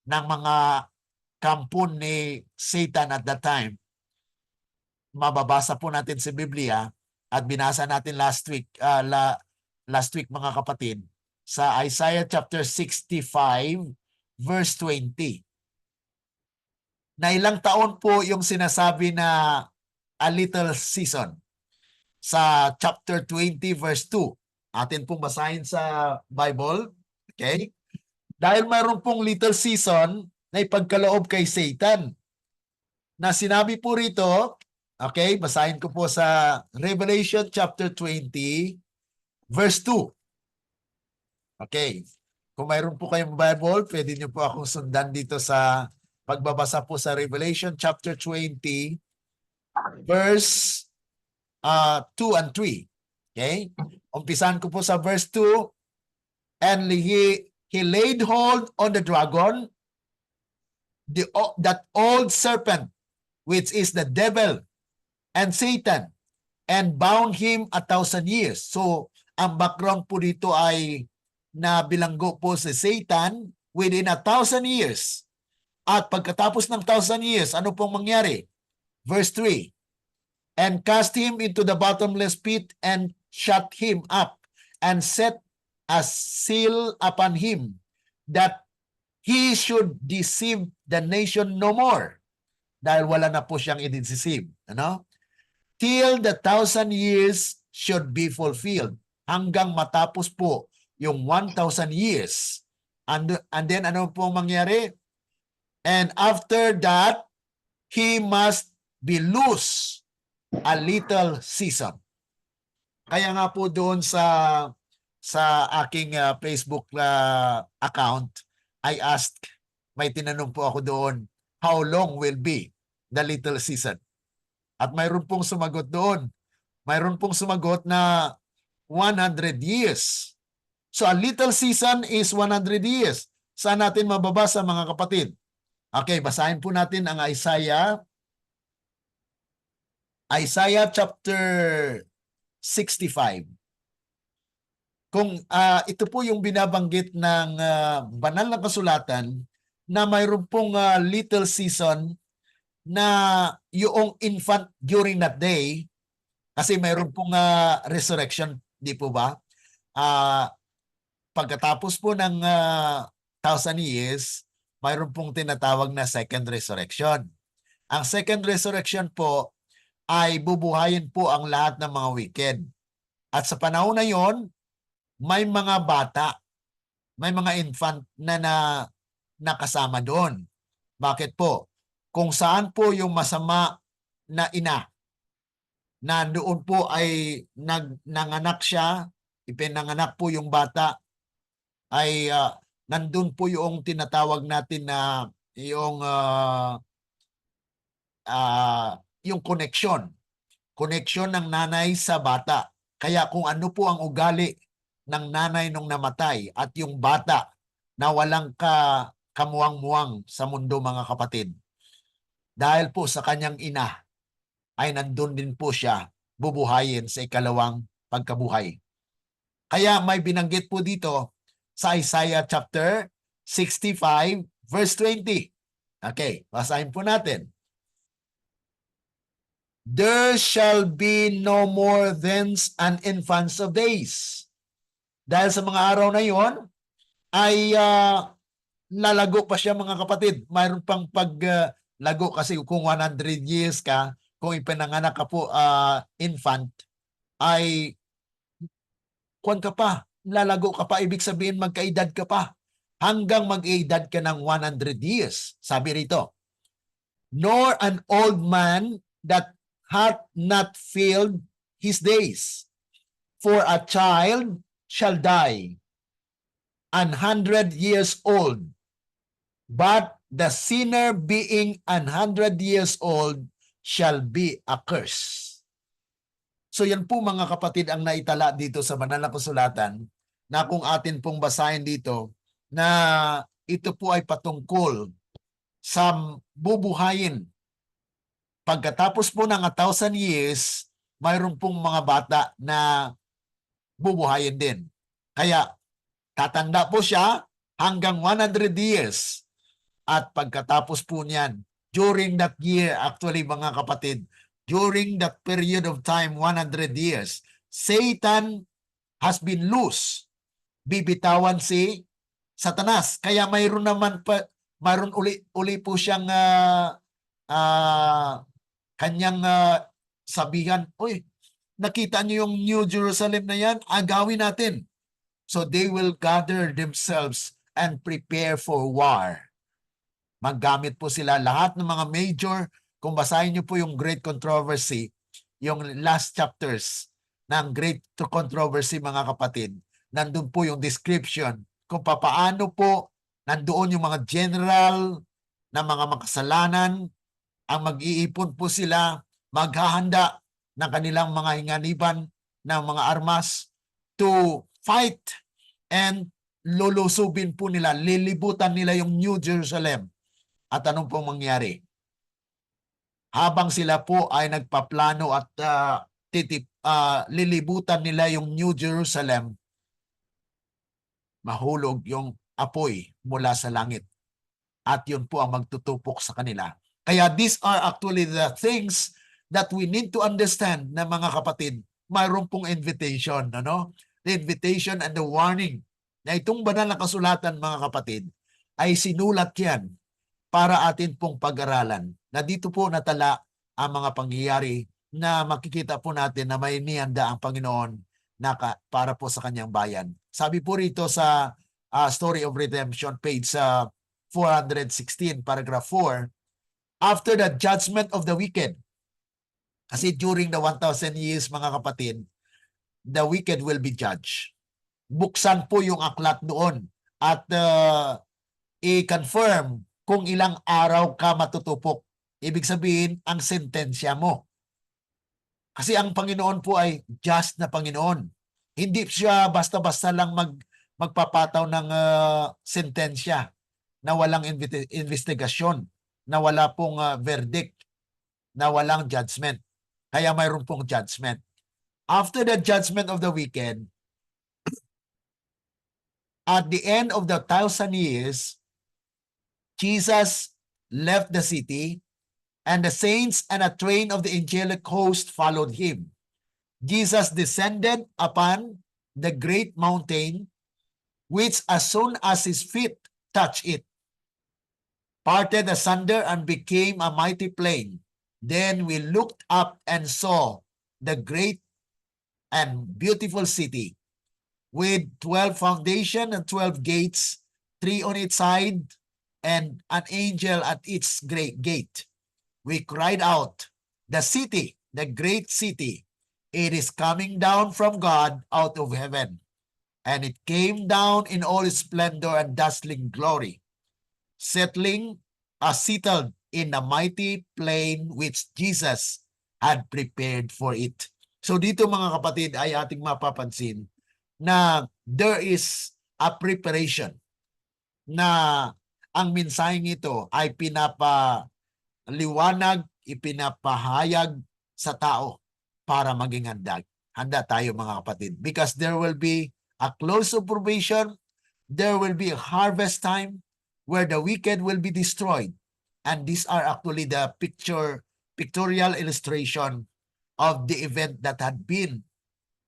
mga kampon ni Satan at that time. Mababasa po natin sa Biblia at binasa natin last week mga kapatid sa Isaiah chapter 65 verse 20. Na ilang taon po yung sinasabi na a little season. Sa chapter 20 verse 2. Atin pong basahin sa Bible. Okay? Dahil mayroon pong little season na ipagkaloob kay Satan. Na sinabi po rito, okay, basahin ko po sa Revelation chapter 20 verse 2. Okay. Kung mayroon po kayong Bible, pwede niyo po akong sundan dito sa pagbabasa po sa Revelation chapter 20 verse 2 and 3. Okay? Umpisan ko po sa verse 2. And he laid hold on the dragon, that old serpent, which is the devil and Satan, and bound him 1,000 years. So, ang background po dito ay na bilanggo po si Satan within 1,000 years. At pagkatapos ng 1,000 years, ano pong mangyari? Verse 3. And cast him into the bottomless pit and shut him up and set a seal upon him that he should deceive the nation no more. Dahil wala na po siyang i-deceive. Ano? Till the 1,000 years should be fulfilled. Hanggang matapos po yung 1,000 years. And then ano po mangyari? And after that, he must be loose a little season. Kaya nga po doon sa aking Facebook account, I asked, may tinanong po ako doon, how long will be the little season? At mayroon pong sumagot doon. Mayroon pong sumagot na 100 years. So a little season is 100 years. Saan natin mababasa, mga kapatid? Okay, basahin po natin ang Isaiah chapter 65. Kung ito po yung binabanggit ng banal na kasulatan na mayroon pong little season na yung infant during that day, kasi mayroon pong resurrection, di po ba? Pagkatapos po ng 1,000 years, mayroon pong tinatawag na second resurrection. Ang second resurrection po ay bubuhayin po ang lahat ng mga wicked. At sa panahon na yon, may mga bata, may mga infant na nakasama doon. Bakit po? Kung saan po yung masama na ina na doon po ay nanganak siya, ipinanganak po yung bata, ay nandun po yung tinatawag natin na yung connection ng nanay sa bata. Kaya kung ano po ang ugali ng nanay nung namatay at yung bata na walang kamuwang-muwang sa mundo, mga kapatid, dahil po sa kanyang ina ay nandun din po siya bubuhayin sa ikalawang pagkabuhay. Kaya may binanggit po dito sa Isaiah chapter 65 verse 20. Okay, basahin po natin. There shall be no more thence an infants of days. Dahil sa mga araw na yon ay lalago pa siya mga kapatid. Mayroon pang paglago kasi kung 100 years ka, kung ipinanganak ka po infant, ay kuwan ka pa, lalago ka pa, ibig sabihin magkaedad ka pa. Hanggang mag-edad ka ng 100 years. Sabi rito, nor an old man that hath not filled his days. For a child shall die 100 years old, but the sinner being 100 years old shall be accursed. So yan po mga kapatid ang naitala dito sa banal na kasulatan na kung atin pong basahin dito na ito po ay patungkol sa bubuhayin. Pagkatapos po ng 1,000 years, mayroon pong mga bata na bubuhayin din. Kaya tatanda po siya hanggang 100 years. At pagkatapos po niyan, during that year, actually mga kapatid, during that period of time, 100 years, Satan has been loose. Bibitawan si Satanas. Kaya mayroon naman pa, mayroon uli po siyang kanyang sabihan, uy, nakita niyo yung New Jerusalem na yan? Agawin natin. So they will gather themselves and prepare for war. Maggamit po sila lahat ng mga major. Kung basahin niyo po yung Great Controversy, yung last chapters ng Great Controversy mga kapatid, nandun po yung description kung papaano po nandoon yung mga general na mga makasalanan, ang mag-iipon po sila, maghahanda ng kanilang mga hinganiban ng mga armas to fight and lulusubin po nila, lilibutan nila yung New Jerusalem. At anong pong mangyari? Habang sila po ay nagpaplano at lilibutan nila yung New Jerusalem, mahulog yung apoy mula sa langit. At yun po ang magtutupok sa kanila. Kaya these are actually the things that we need to understand na mga kapatid, mayroon pong invitation, ano? The invitation and the warning na itong banal na kasulatan mga kapatid ay sinulat yan para atin pong pag-aralan. Na dito po natala ang mga pangyayari na makikita po natin na may nihanda ang Panginoon na para po sa kanyang bayan. Sabi po rito sa Story of Redemption, page 416, paragraph 4, after the judgment of the wicked, kasi during the 1,000 years, mga kapatid, the wicked will be judged. Buksan po yung aklat doon at i-confirm kung ilang araw ka matutupok. Ibig sabihin, ang sentensya mo. Kasi ang Panginoon po ay just na Panginoon. Hindi siya basta-basta lang magpapataw ng sentensya na walang investigasyon, na wala pong verdict, na walang judgment. Kaya mayroon pong judgment. After the judgment of the wicked, at the end of the 1,000 years, Jesus left the city, and the saints and a train of the angelic host followed him. Jesus descended upon the great mountain, which as soon as his feet touched it, parted asunder and became a mighty plain. Then we looked up and saw the great and beautiful city, with 12 foundations and 12 gates, 3 on each side, and an angel at its great gate. We cried out, the city, the great city, it is coming down from God out of heaven. And it came down in all its splendor and dazzling glory, settled in the mighty plain which Jesus had prepared for it. So dito mga kapatid ay ating mapapansin na there is a preparation na ang mensaheng ito ay pinapaliwanag, ipinapahayag sa tao para maging handa. Handa tayo mga kapatid. Because there will be a close of probation, there will be a harvest time where the wicked will be destroyed. And these are actually the pictorial illustration of the event that had been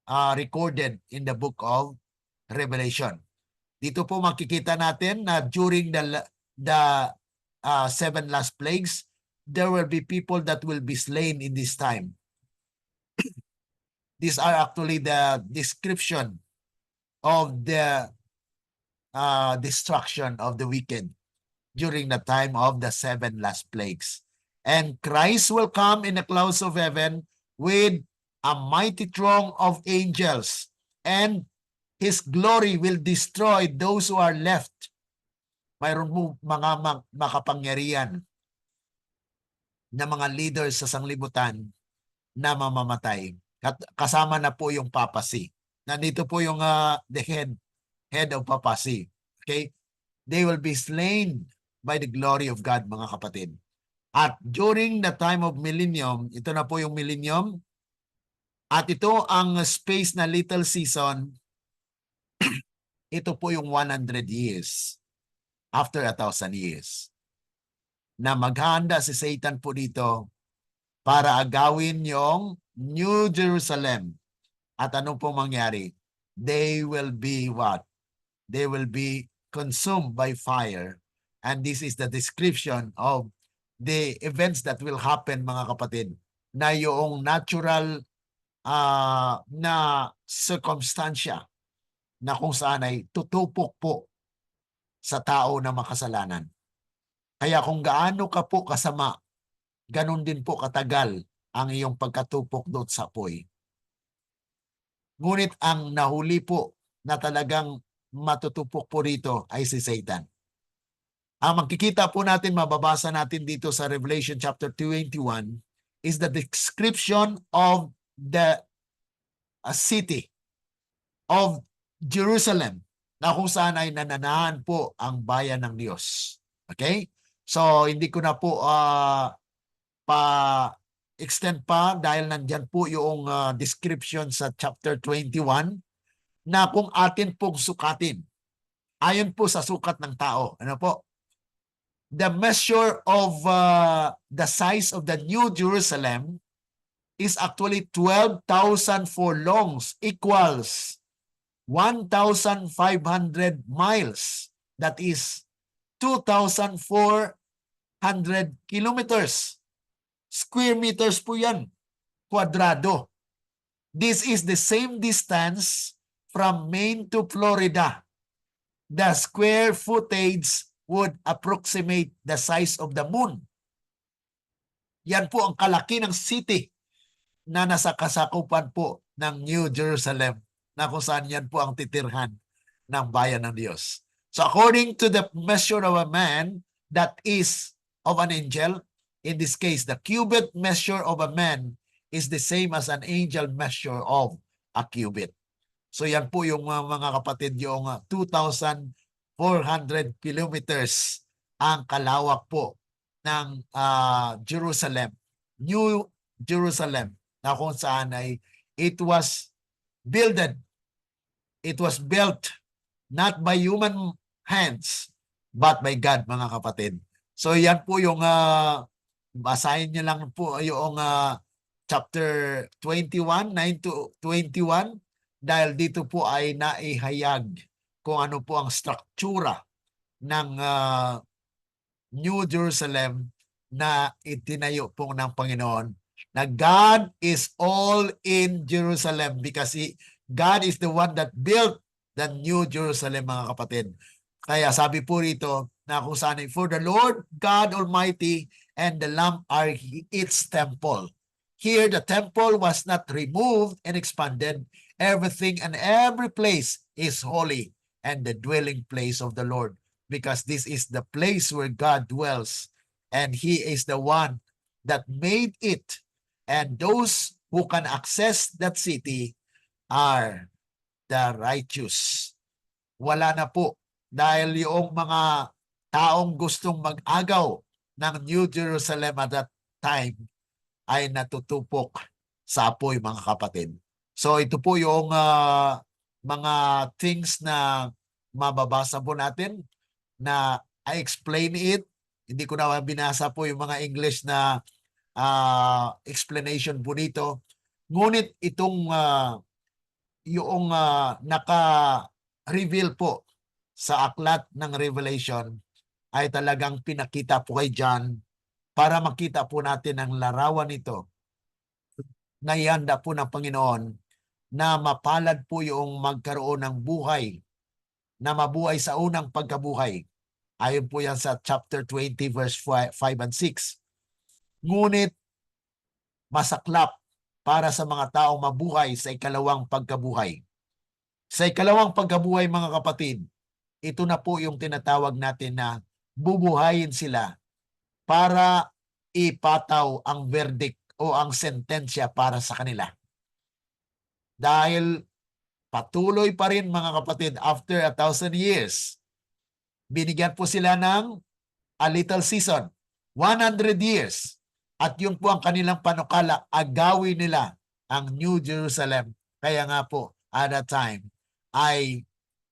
recorded in the book of Revelation. Dito po makikita natin na during the seven last plagues, there will be people that will be slain in this time. These are actually the description of the destruction of the wicked during the time of the seven last plagues. And Christ will come in the clouds of heaven with a mighty throng of angels, and His glory will destroy those who are left. Mayroon mo mga makapangyarihan na mga leaders sa sanglibutan na mamamatay. Kasama na po yung papacy. Nandito po yung the head of papacy. Okay? They will be slain by the glory of God, mga kapatid. At during the time of millennium, ito na po yung millennium, at ito ang space na little season, ito po yung 100 years after 1,000 years. Na maghahanda si Satan po dito para agawin yung New Jerusalem. At ano po mangyari? They will be what? They will be consumed by fire. And this is the description of the events that will happen, mga kapatid, na yung natural na circumstansya na kung saan ay tutupok po sa tao na makasalanan. Kaya kung gaano ka po kasama, ganun din po katagal ang iyong pagkatupok doon sa apoy. Ngunit ang nahuli po na talagang matutupok po rito ay si Satan. Ang makikita po natin, mababasa natin dito sa Revelation chapter 21 is the description of the city of Jerusalem na kung saan ay nananahan po ang bayan ng Diyos. Okay? So, hindi ko na po pa-extend pa dahil nandyan po yung description sa chapter 21 na kung atin pong sukatin. Ayon po sa sukat ng tao. Ano po? The measure of the size of the New Jerusalem is actually 12,000 furlongs equals 1,500 miles. That is 2,400 kilometers. Square meters po yan. Kwadrado. This is the same distance from Maine to Florida. The square footage would approximate the size of the moon. Yan po ang kalaki ng city na nasa kasakupan po ng New Jerusalem na kung saan yan po ang titirhan ng bayan ng Diyos. So according to the measure of a man, that is of an angel, in this case, the cubit measure of a man is the same as an angel measure of a cubit. So yan po yung mga kapatid, yung 2,400 kilometers ang kalawak po ng Jerusalem, New Jerusalem, na kung saan ay it was built not by human hands, but by God, mga kapatid. So yan po yung basahin niyo lang po yung chapter 21, 9 to 21, dahil dito po ay naihayag kung ano po ang struktura ng New Jerusalem na itinayo po ng Panginoon, na God is all in Jerusalem because God is the one that built the New Jerusalem, mga kapatid. Kaya sabi po rito na kung saan, for the Lord God Almighty and the Lamb are its temple. Here the temple was not removed and expanded. Everything and every place is holy and the dwelling place of the Lord, because this is the place where God dwells, and He is the one that made it. And those who can access that city are the righteous. Wala na po, dahil yung mga taong gustong mag-agaw ng New Jerusalem at that time ay natutupok sa apoy, mga kapatid. So ito po yung mga things na mababasa po natin na I explain it. Hindi ko na binasa po yung mga English na explanation po dito. Ngunit itong yung naka-reveal po sa aklat ng Revelation ay talagang pinakita po kay John para makita po natin ang larawan nito na ihanda po ng Panginoon na mapalad po yung magkaroon ng buhay, na mabuhay sa unang pagkabuhay. Ayon po yan sa chapter 20 verse 5 and 6. Ngunit masaklap para sa mga taong mabuhay sa ikalawang pagkabuhay. Sa ikalawang pagkabuhay, mga kapatid, ito na po yung tinatawag natin na bubuhayin sila para ipataw ang verdict o ang sentensya para sa kanila. Dahil patuloy pa rin, mga kapatid, after 1,000 years, binigyan po sila ng a little season, 100 years. At yun po ang kanilang panukala, agawin nila ang New Jerusalem. Kaya nga po, at that time, ay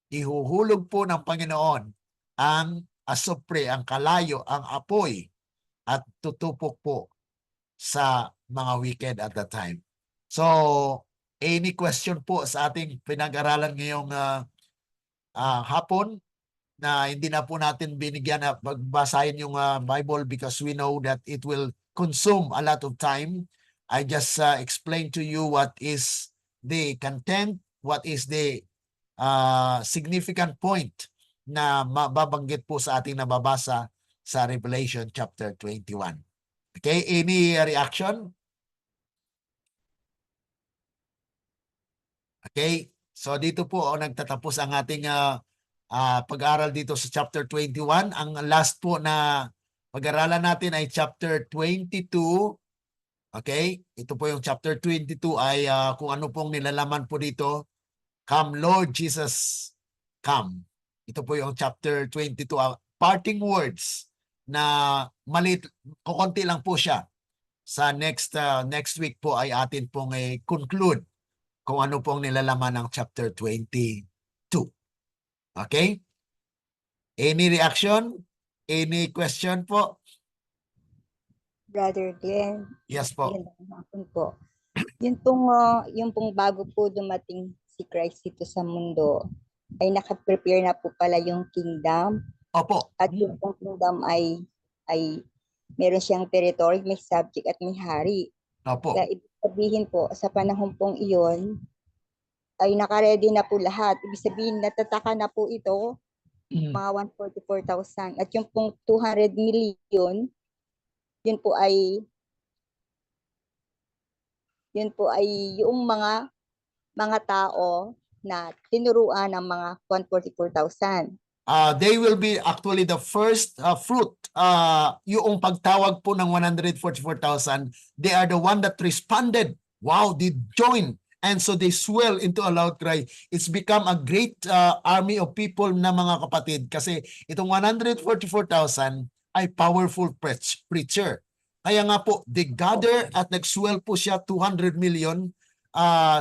ihuhulog po ng Panginoon ang asupre, ang kalayo, ang apoy, at tutupok po sa mga wicked at that time. So, any question po sa ating pinag-aralan ngayong hapon na hindi na po natin binigyan na pagbasahin yung Bible because we know that it will consume a lot of time. I just explain to you what is the content, what is the significant point na mababanggit po sa ating nababasa sa Revelation chapter 21. Okay, any reaction? Okay, so dito po nagtatapos ang ating pag-aaral dito sa chapter 21. Ang last po na pag-aralan natin ay chapter 22. Okay, ito po yung chapter 22 ay kung ano pong nilalaman po dito. Come Lord Jesus, come. Ito po yung chapter 22, parting words na maliit, kukunti lang po siya. Sa next week po ay atin pong conclude kung ano pong nilalaman ng chapter 22. Okay? Any reaction? Any question po? Brother Glenn, Yes po. magandang hapon po. Yung pong bago po dumating si Christ dito sa mundo, ay nakaprepare na po pala yung kingdom. Opo. At yung pong kingdom ay meron siyang territory, may subject at may hari. Opo. Kaya ibig sabihin po, sa panahon pong iyon, ay nakaredy na po lahat. Ibig sabihin, natataka na po ito, mga 144,000. At yung pong 200 million, yun po ay yung mga tao na tinuruan ng mga 144,000. They will be actually the first fruit. Yung pagtawag po ng 144,000, they are the one that responded. Wow, they joined. And so they swell into a loud cry. It's become a great army of people na mga kapatid kasi itong 144,000 ay powerful preacher. Kaya nga po, they gather at nag-swell po siya 200 million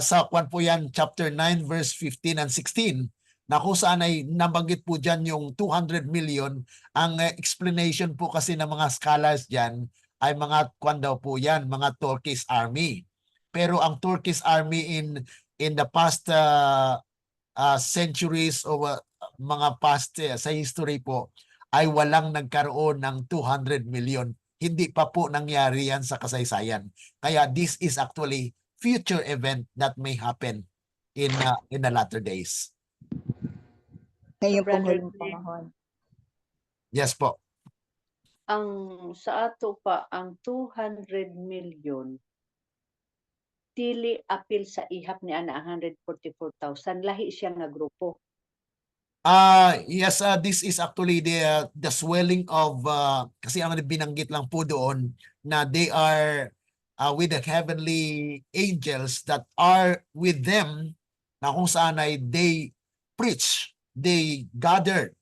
sa kwan po yan, chapter 9, verse 15 and 16, na kung saan ay nabanggit po dyan yung 200 million. Ang explanation po kasi ng mga scholars dyan ay mga kwan daw po yan, mga Turkish army. Pero ang Turkish army in the past centuries o mga past sa history po ay walang nagkaroon ng 200 million. Hindi pa po nangyari yan sa kasaysayan. Kaya this is actually future event that may happen in the latter days. Ngayon pong Brother huling Glenn, panahon. Yes po. ang sa ato pa, ang 200 million, dili apil sa ihap ni ana ang 144,000. Lahi siya nga grupo. Yes, this is actually the swelling of kasi ang binanggit lang po doon na they are with the heavenly angels that are with them, na kung saan ay they preach, they gather.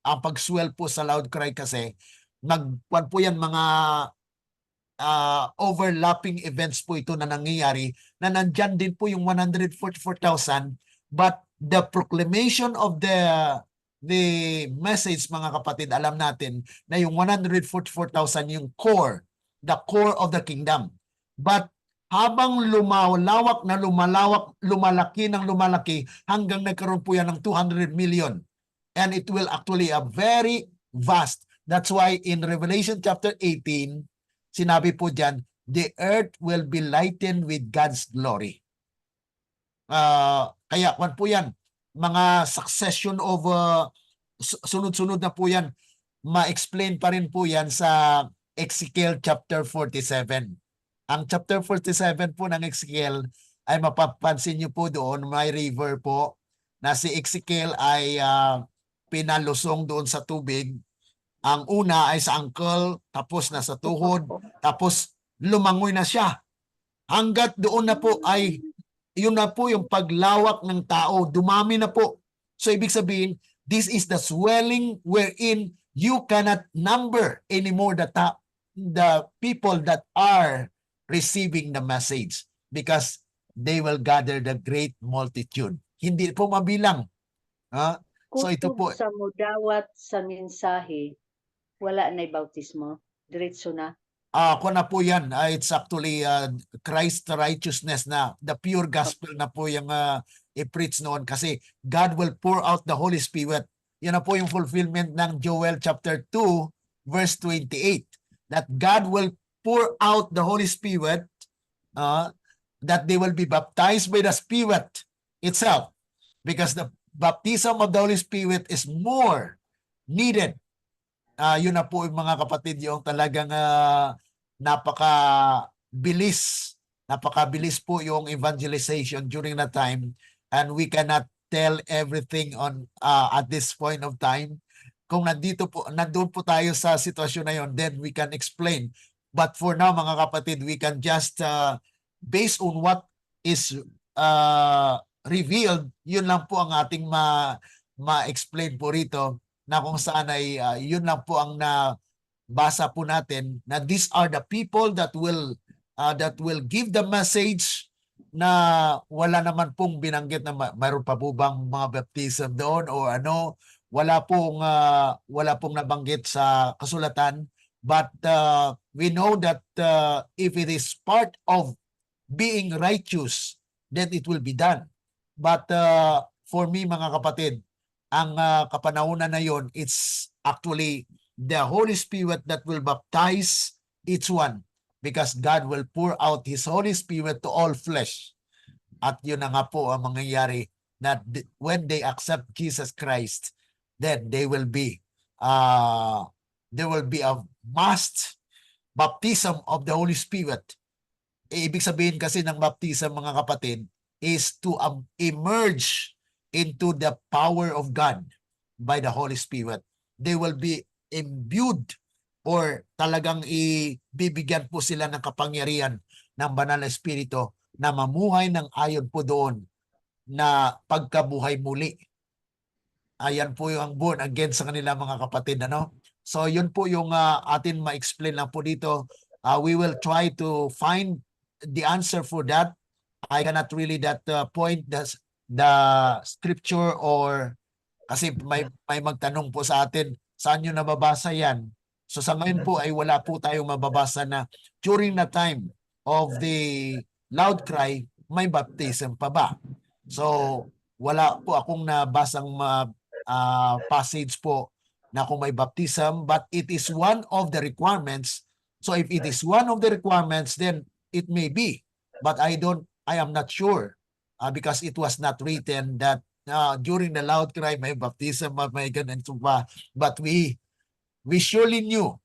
Ang pag-swell po sa loud cry kasi nagpan po yan mga overlapping events po ito na nangyayari na nandyan din po yung 144,000, but the proclamation of the message, mga kapatid, alam natin na yung 144,000 yung core, the core of the kingdom. But habang lumalawak na lumalaki ng lumalaki hanggang nagkaroon po yan ng 200 million. And it will actually a very vast. That's why in Revelation chapter 18, sinabi po dyan, the earth will be lightened with God's glory. Kaya kwan po yan, mga succession of sunod-sunod na po yan, ma-explain pa rin po yan sa Ezekiel chapter 47. Ang chapter 47 po ng Ezekiel ay mapapansin niyo po doon, may river po na si Ezekiel ay pinalusong doon sa tubig. Ang una ay sa ankle, tapos na sa tuhod, tapos lumangoy na siya. Hanggat doon na po ay, yun na po yung paglawak ng tao, dumami na po. So ibig sabihin, this is the swelling wherein you cannot number anymore the people that are receiving the message because they will gather the great multitude. Hindi po mabilang. So ito po. Kutob sa mudawat sa mensahe, wala na'y bautismo. Diretso na. Ako na po yan. It's actually Christ righteousness na. The pure gospel na po yung i-preach noon kasi God will pour out the Holy Spirit. Yan na po yung fulfillment ng Joel chapter 2 verse 28. That God will pour out the Holy Spirit, that they will be baptized by the Spirit itself. Because the baptism of the Holy Spirit is more needed. Yun na po yung mga kapatid, yung talagang napakabilis po yung evangelization during that time, and we cannot tell everything on at this point of time. Kung nandun po tayo sa sitwasyon na yun, then we can explain. But for now, mga kapatid, we can just based on what is revealed, yun lang po ang ating ma-explain po rito, na kung saan ay yun lang po ang nabasa po natin, na these are the people that will give the message, na wala naman pong binanggit na mayroon pa po bang mga baptism doon o ano, wala pong nabanggit sa kasulatan. But we know that if it is part of being righteous, then it will be done. But for me, mga kapatid, ang kapanahunan na yon, it's actually the Holy Spirit that will baptize each one, because God will pour out His Holy Spirit to all flesh. At yun na nga po ang mangyayari, na when they accept Jesus Christ, then they will be a must baptism of the Holy Spirit. Ibig sabihin kasi ng baptism, mga kapatid, is to emerge into the power of God by the Holy Spirit. They will be imbued, or talagang ibibigyan po sila ng kapangyarihan ng Banal na Espiritu na mamuhay ng ayon po doon na pagkabuhay muli. Ayan po yung born again sa kanila, mga kapatid. So yun po yung atin ma-explain lang po dito. We will try to find the answer for that. I cannot really point the scripture, or kasi may magtanong po sa atin, saan nyo nababasa yan? So sa ngayon po ay wala po tayong mababasa na during the time of the loud cry, may baptism pa ba? So wala po akong nabasang passage po na kung may baptism, but it is one of the requirements. So if it is one of the requirements, then it may be, but I am not sure, because it was not written that during the loud cry may baptism, may ganun pa. But we surely know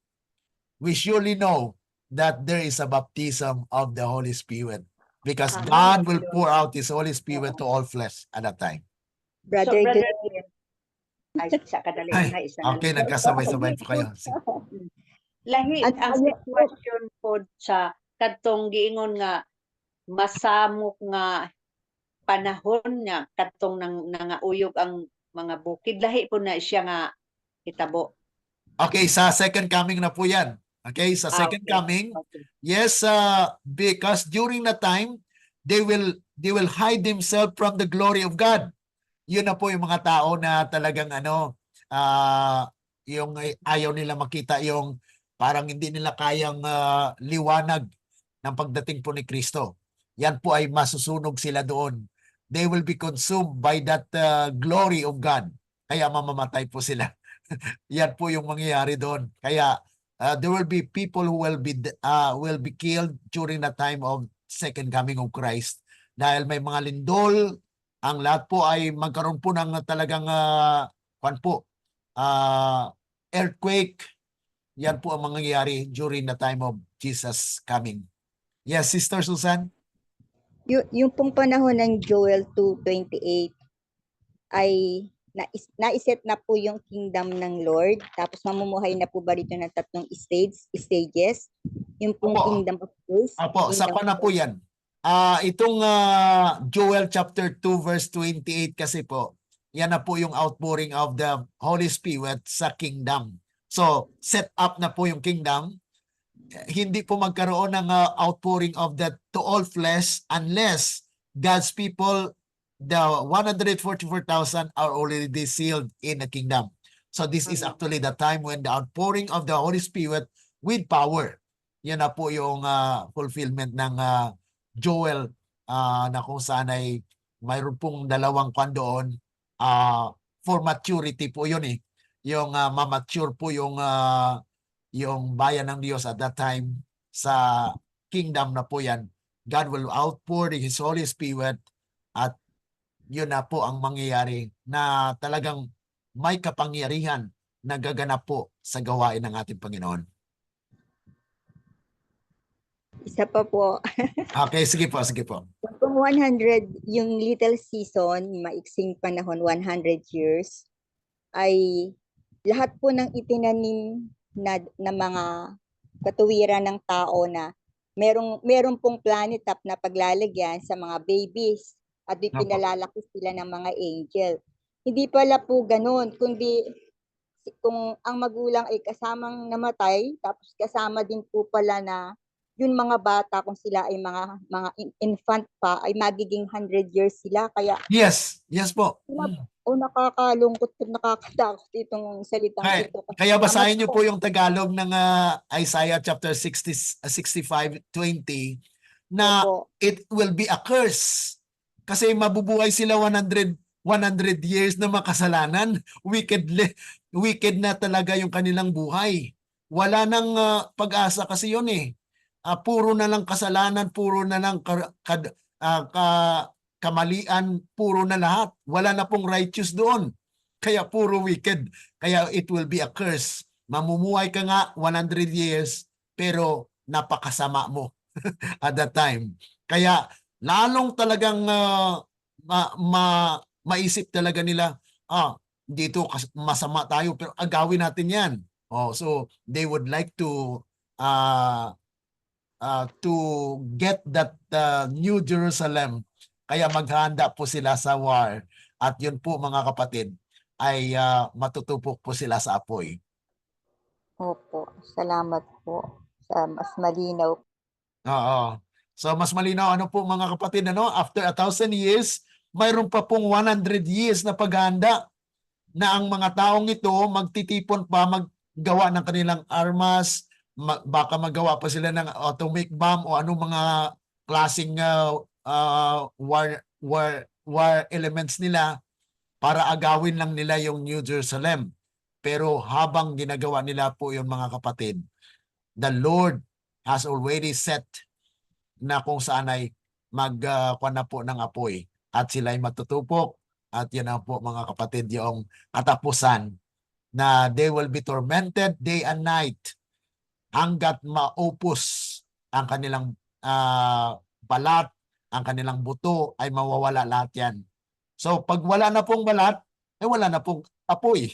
that there is a baptism of the Holy Spirit, because God will pour out His Holy Spirit to all flesh at that time. Brother, Brother Glenn, Glenn, ay sa kadali na isa na Okay, lang. nagkasabay-sabay po kayo. Lahi ang sitwasyon po sa kadtong giingon nga masamok nga panahon nga kadtong nangauyog ang mga bukid, lahi po na siya nga itabo. Okay, sa second coming na po yan. Okay, sa second coming, Okay. yes, because during that time, they will hide themselves from the glory of God. yun na po yung mga tao na talagang yung ayaw nila makita yung parang hindi nila kayang liwanag ng pagdating po ni Kristo. Yan po ay masusunog sila doon. They will be consumed by that glory of God. Kaya mamamatay po sila. Yan po yung mangyayari doon. Kaya there will be people who will be killed during the time of second coming of Christ. Dahil may mga lindol, ang lahat po ay magkaroon po ng talagang earthquake. Yan po ang mangyayari during the time of Jesus coming. Yes, Sister Susan? Yung pong panahon ng Joel 2:28 ay naiset na po yung kingdom ng Lord. Tapos mamumuhay na po ba rito ng tatlong stages? Yung pong Opo. kingdom of grace. Opo, sa na po yan. Itong Joel chapter 2 verse 28 kasi po, yan na po yung outpouring of the Holy Spirit sa kingdom. So, set up na po yung kingdom. Hindi po magkaroon ng outpouring of that to all flesh unless God's people, the 144,000 are already sealed in the kingdom. So this is actually the time when the outpouring of the Holy Spirit with power. Yan na po yung fulfillment ng Joel na kung saan ay mayroon pong dalawang kwan doon for maturity po yun eh. Yung ma-mature po yung bayan ng Diyos at that time sa kingdom na po yan. God will outpour His Holy Spirit at yun na po ang mangyayari na talagang may kapangyarihan na gaganap po sa gawain ng ating Panginoon. Isa pa po. Okay, sige po, sige po. Kung 100, yung little season, maiksing panahon, 100 years, ay lahat po ng itinanim na mga katuwiran ng tao na merong pong planet up na paglalagyan sa mga babies at pinalalaki sila ng mga angel. Hindi pala po ganun, kundi kung ang magulang ay kasamang namatay, tapos kasama din po pala na yung mga bata kung sila ay mga infant pa ay magiging 100 years sila. Kaya yes po. nakakalungkot at nakakatakot itong salitang ito. Kaya basahin niyo po yung Tagalog ng Isaiah chapter 65:20 na it will be a curse. Kasi mabubuhay sila 100 years na makasalanan. Wicked na talaga yung kanilang buhay. Wala nang pag-asa kasi yun eh. Puro na lang kasalanan, puro na lang kamalian, puro na lahat. Wala na pong righteous doon. Kaya puro wicked. Kaya it will be a curse. Mamumuhay ka nga 100 years, pero napakasama mo at that time. Kaya lalong talagang maisip talaga nila, dito masama tayo, pero agawin natin yan. So they would like to get that New Jerusalem. Kaya maghanda po sila sa war. At yun po mga kapatid, ay matutupok po sila sa apoy. Opo, salamat po sa mas malinaw. Oo. So mas malinaw ano po mga kapatid, after 1,000 years, mayroon pa pong 100 years na paghahanda na ang mga taong ito magtitipon pa, maggawa ng kanilang armas, baka magawa pa sila ng atomic bomb o anong mga klaseng war elements nila para agawin lang nila yung New Jerusalem. Pero habang ginagawa nila po yung mga kapatid, the Lord has already set na kung saan ay magkuha na po ng apoy at sila ay matutupok. At yan na po mga kapatid yung katapusan na they will be tormented day and night hanggat maupos ang kanilang balat, ang kanilang buto ay mawawala lahat yan. So pag wala na pong balat, wala na pong apoy.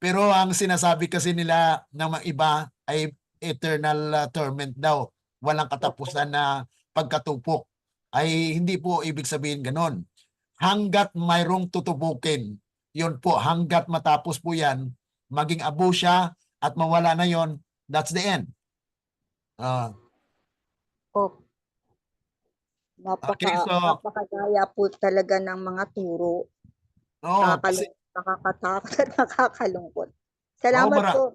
Pero ang sinasabi kasi nila ng mga iba ay eternal torment daw. Walang katapusan na pagkatupok. Ay hindi po ibig sabihin ganon. Hanggat mayroong tutubukin, yun po, hanggat matapos po yan, maging abo siya at mawala na yon, that's the end. Napakagaya po talaga ng mga turo Oo, kasi Nakakatakot at nakakalungkot. Salamat mara po,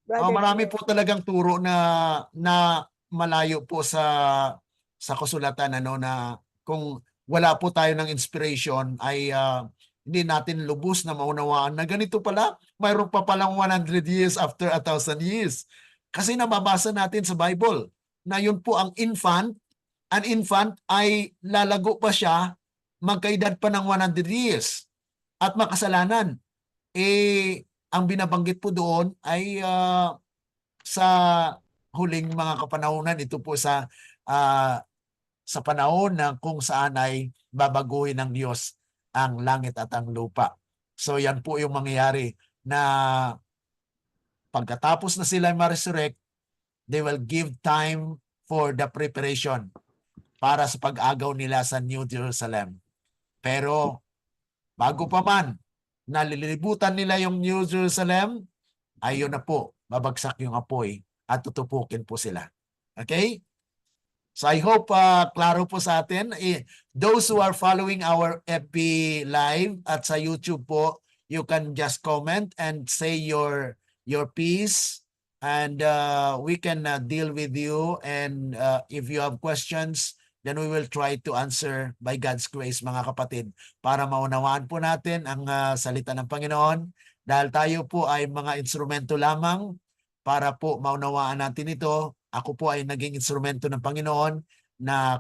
Brother marami Glenn. po talagang turo na malayo po sa kasulatan, ano, na kung wala po tayo ng inspiration ay hindi natin lubos na maunawaan na ganito pala, mayroon pa palang 100 years after 1,000 years. Kasi nababasa natin sa Bible na yun po ang infant. An infant ay lalago pa siya, magkaedad pa ng 100 years at makasalanan. Ang binabanggit po doon ay sa huling mga kapanahunan, ito po sa panahon na kung saan ay babaguhin ng Diyos ang langit at ang lupa. So yan po yung mangyayari na pagkatapos na sila ma-resurrect, they will give time for the preparation para sa pag-agaw nila sa New Jerusalem. Pero bago pa man nalilibutan nila yung New Jerusalem, ayun na po, babagsak yung apoy at tutupukin po sila. Okay? So I hope klaro po sa atin. Those who are following our FB Live at sa YouTube po, you can just comment and say your piece, and we can deal with you, and if you have questions, then we will try to answer by God's grace, mga kapatid, para maunawaan po natin ang salita ng Panginoon, dahil tayo po ay mga instrumento lamang para po maunawaan natin ito. Ako po ay naging instrumento ng Panginoon na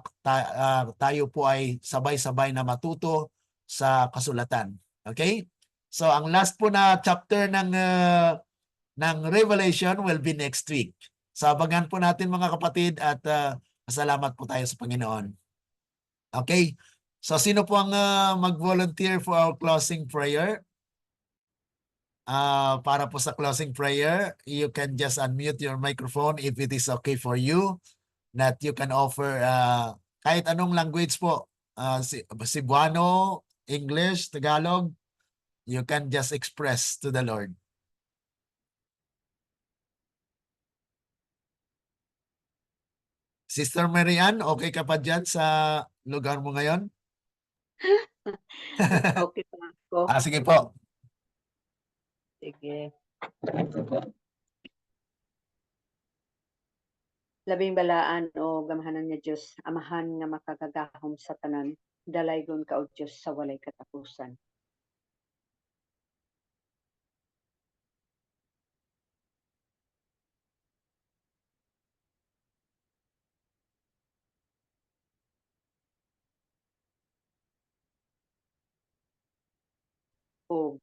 tayo po ay sabay-sabay na matuto sa kasulatan. Okay? So ang last po na chapter ng Revelation will be next week. So abangan po natin, mga kapatid, at salamat po tayo sa Panginoon. Okay? So sino po ang mag-volunteer for our closing prayer? Para po sa closing prayer, you can just unmute your microphone if it is okay for you, that you can offer kahit anong language po, Cebuano, English, Tagalog, you can just express to the Lord. Sister Marian, okay ka pa dyan sa lugar mo ngayon? Okay pa ako. Sige po. Sige. Labing balaan o gamahanan niya Diyos, amahan nga makagagahom sa tanan, dalaygon ka o Diyos sa walay katapusan. O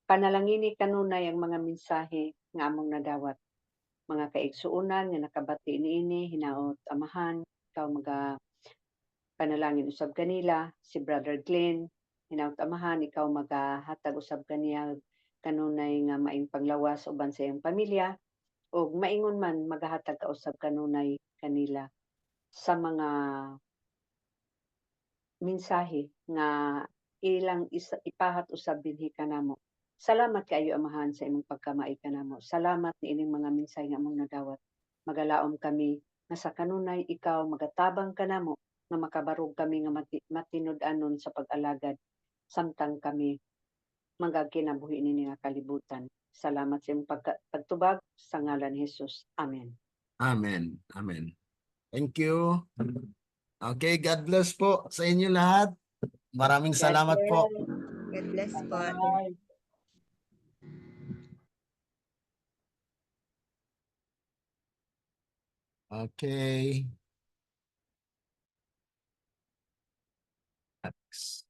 panalangini kanunay ang mga mensahe nga among nadawat. Mga kaigsuunan nga nakabati niini, hinaot amahan, ikaw maga panalangin usab kanila, si Brother Glenn, hinaot amahan, ikaw magahatag usab kaniya kanunay nga maing panglawas uban sa iyang pamilya, o maingon man magahatag ka usab kanunay kanila sa mga mensahe nga ilang ipahat usab dinhi kanamo. Salamat kaayo amahan sa imong pagkamay kanamo. Salamat ni ining mga mensahe nga among nadawat. Magalaom kami nga sa kanunay ikaw magatabang kanamo nga makabarog kami nga matinud-anon sa pag-alagad samtang kami magagkinabuhi nini nga kalibutan. Salamat sa imong pagtubag sa ngalan ni Jesus. Amen. Amen. Amen. Thank you. Okay, God bless po sa inyo lahat. Maraming salamat po. God bless po. Bye. Okay. Thanks.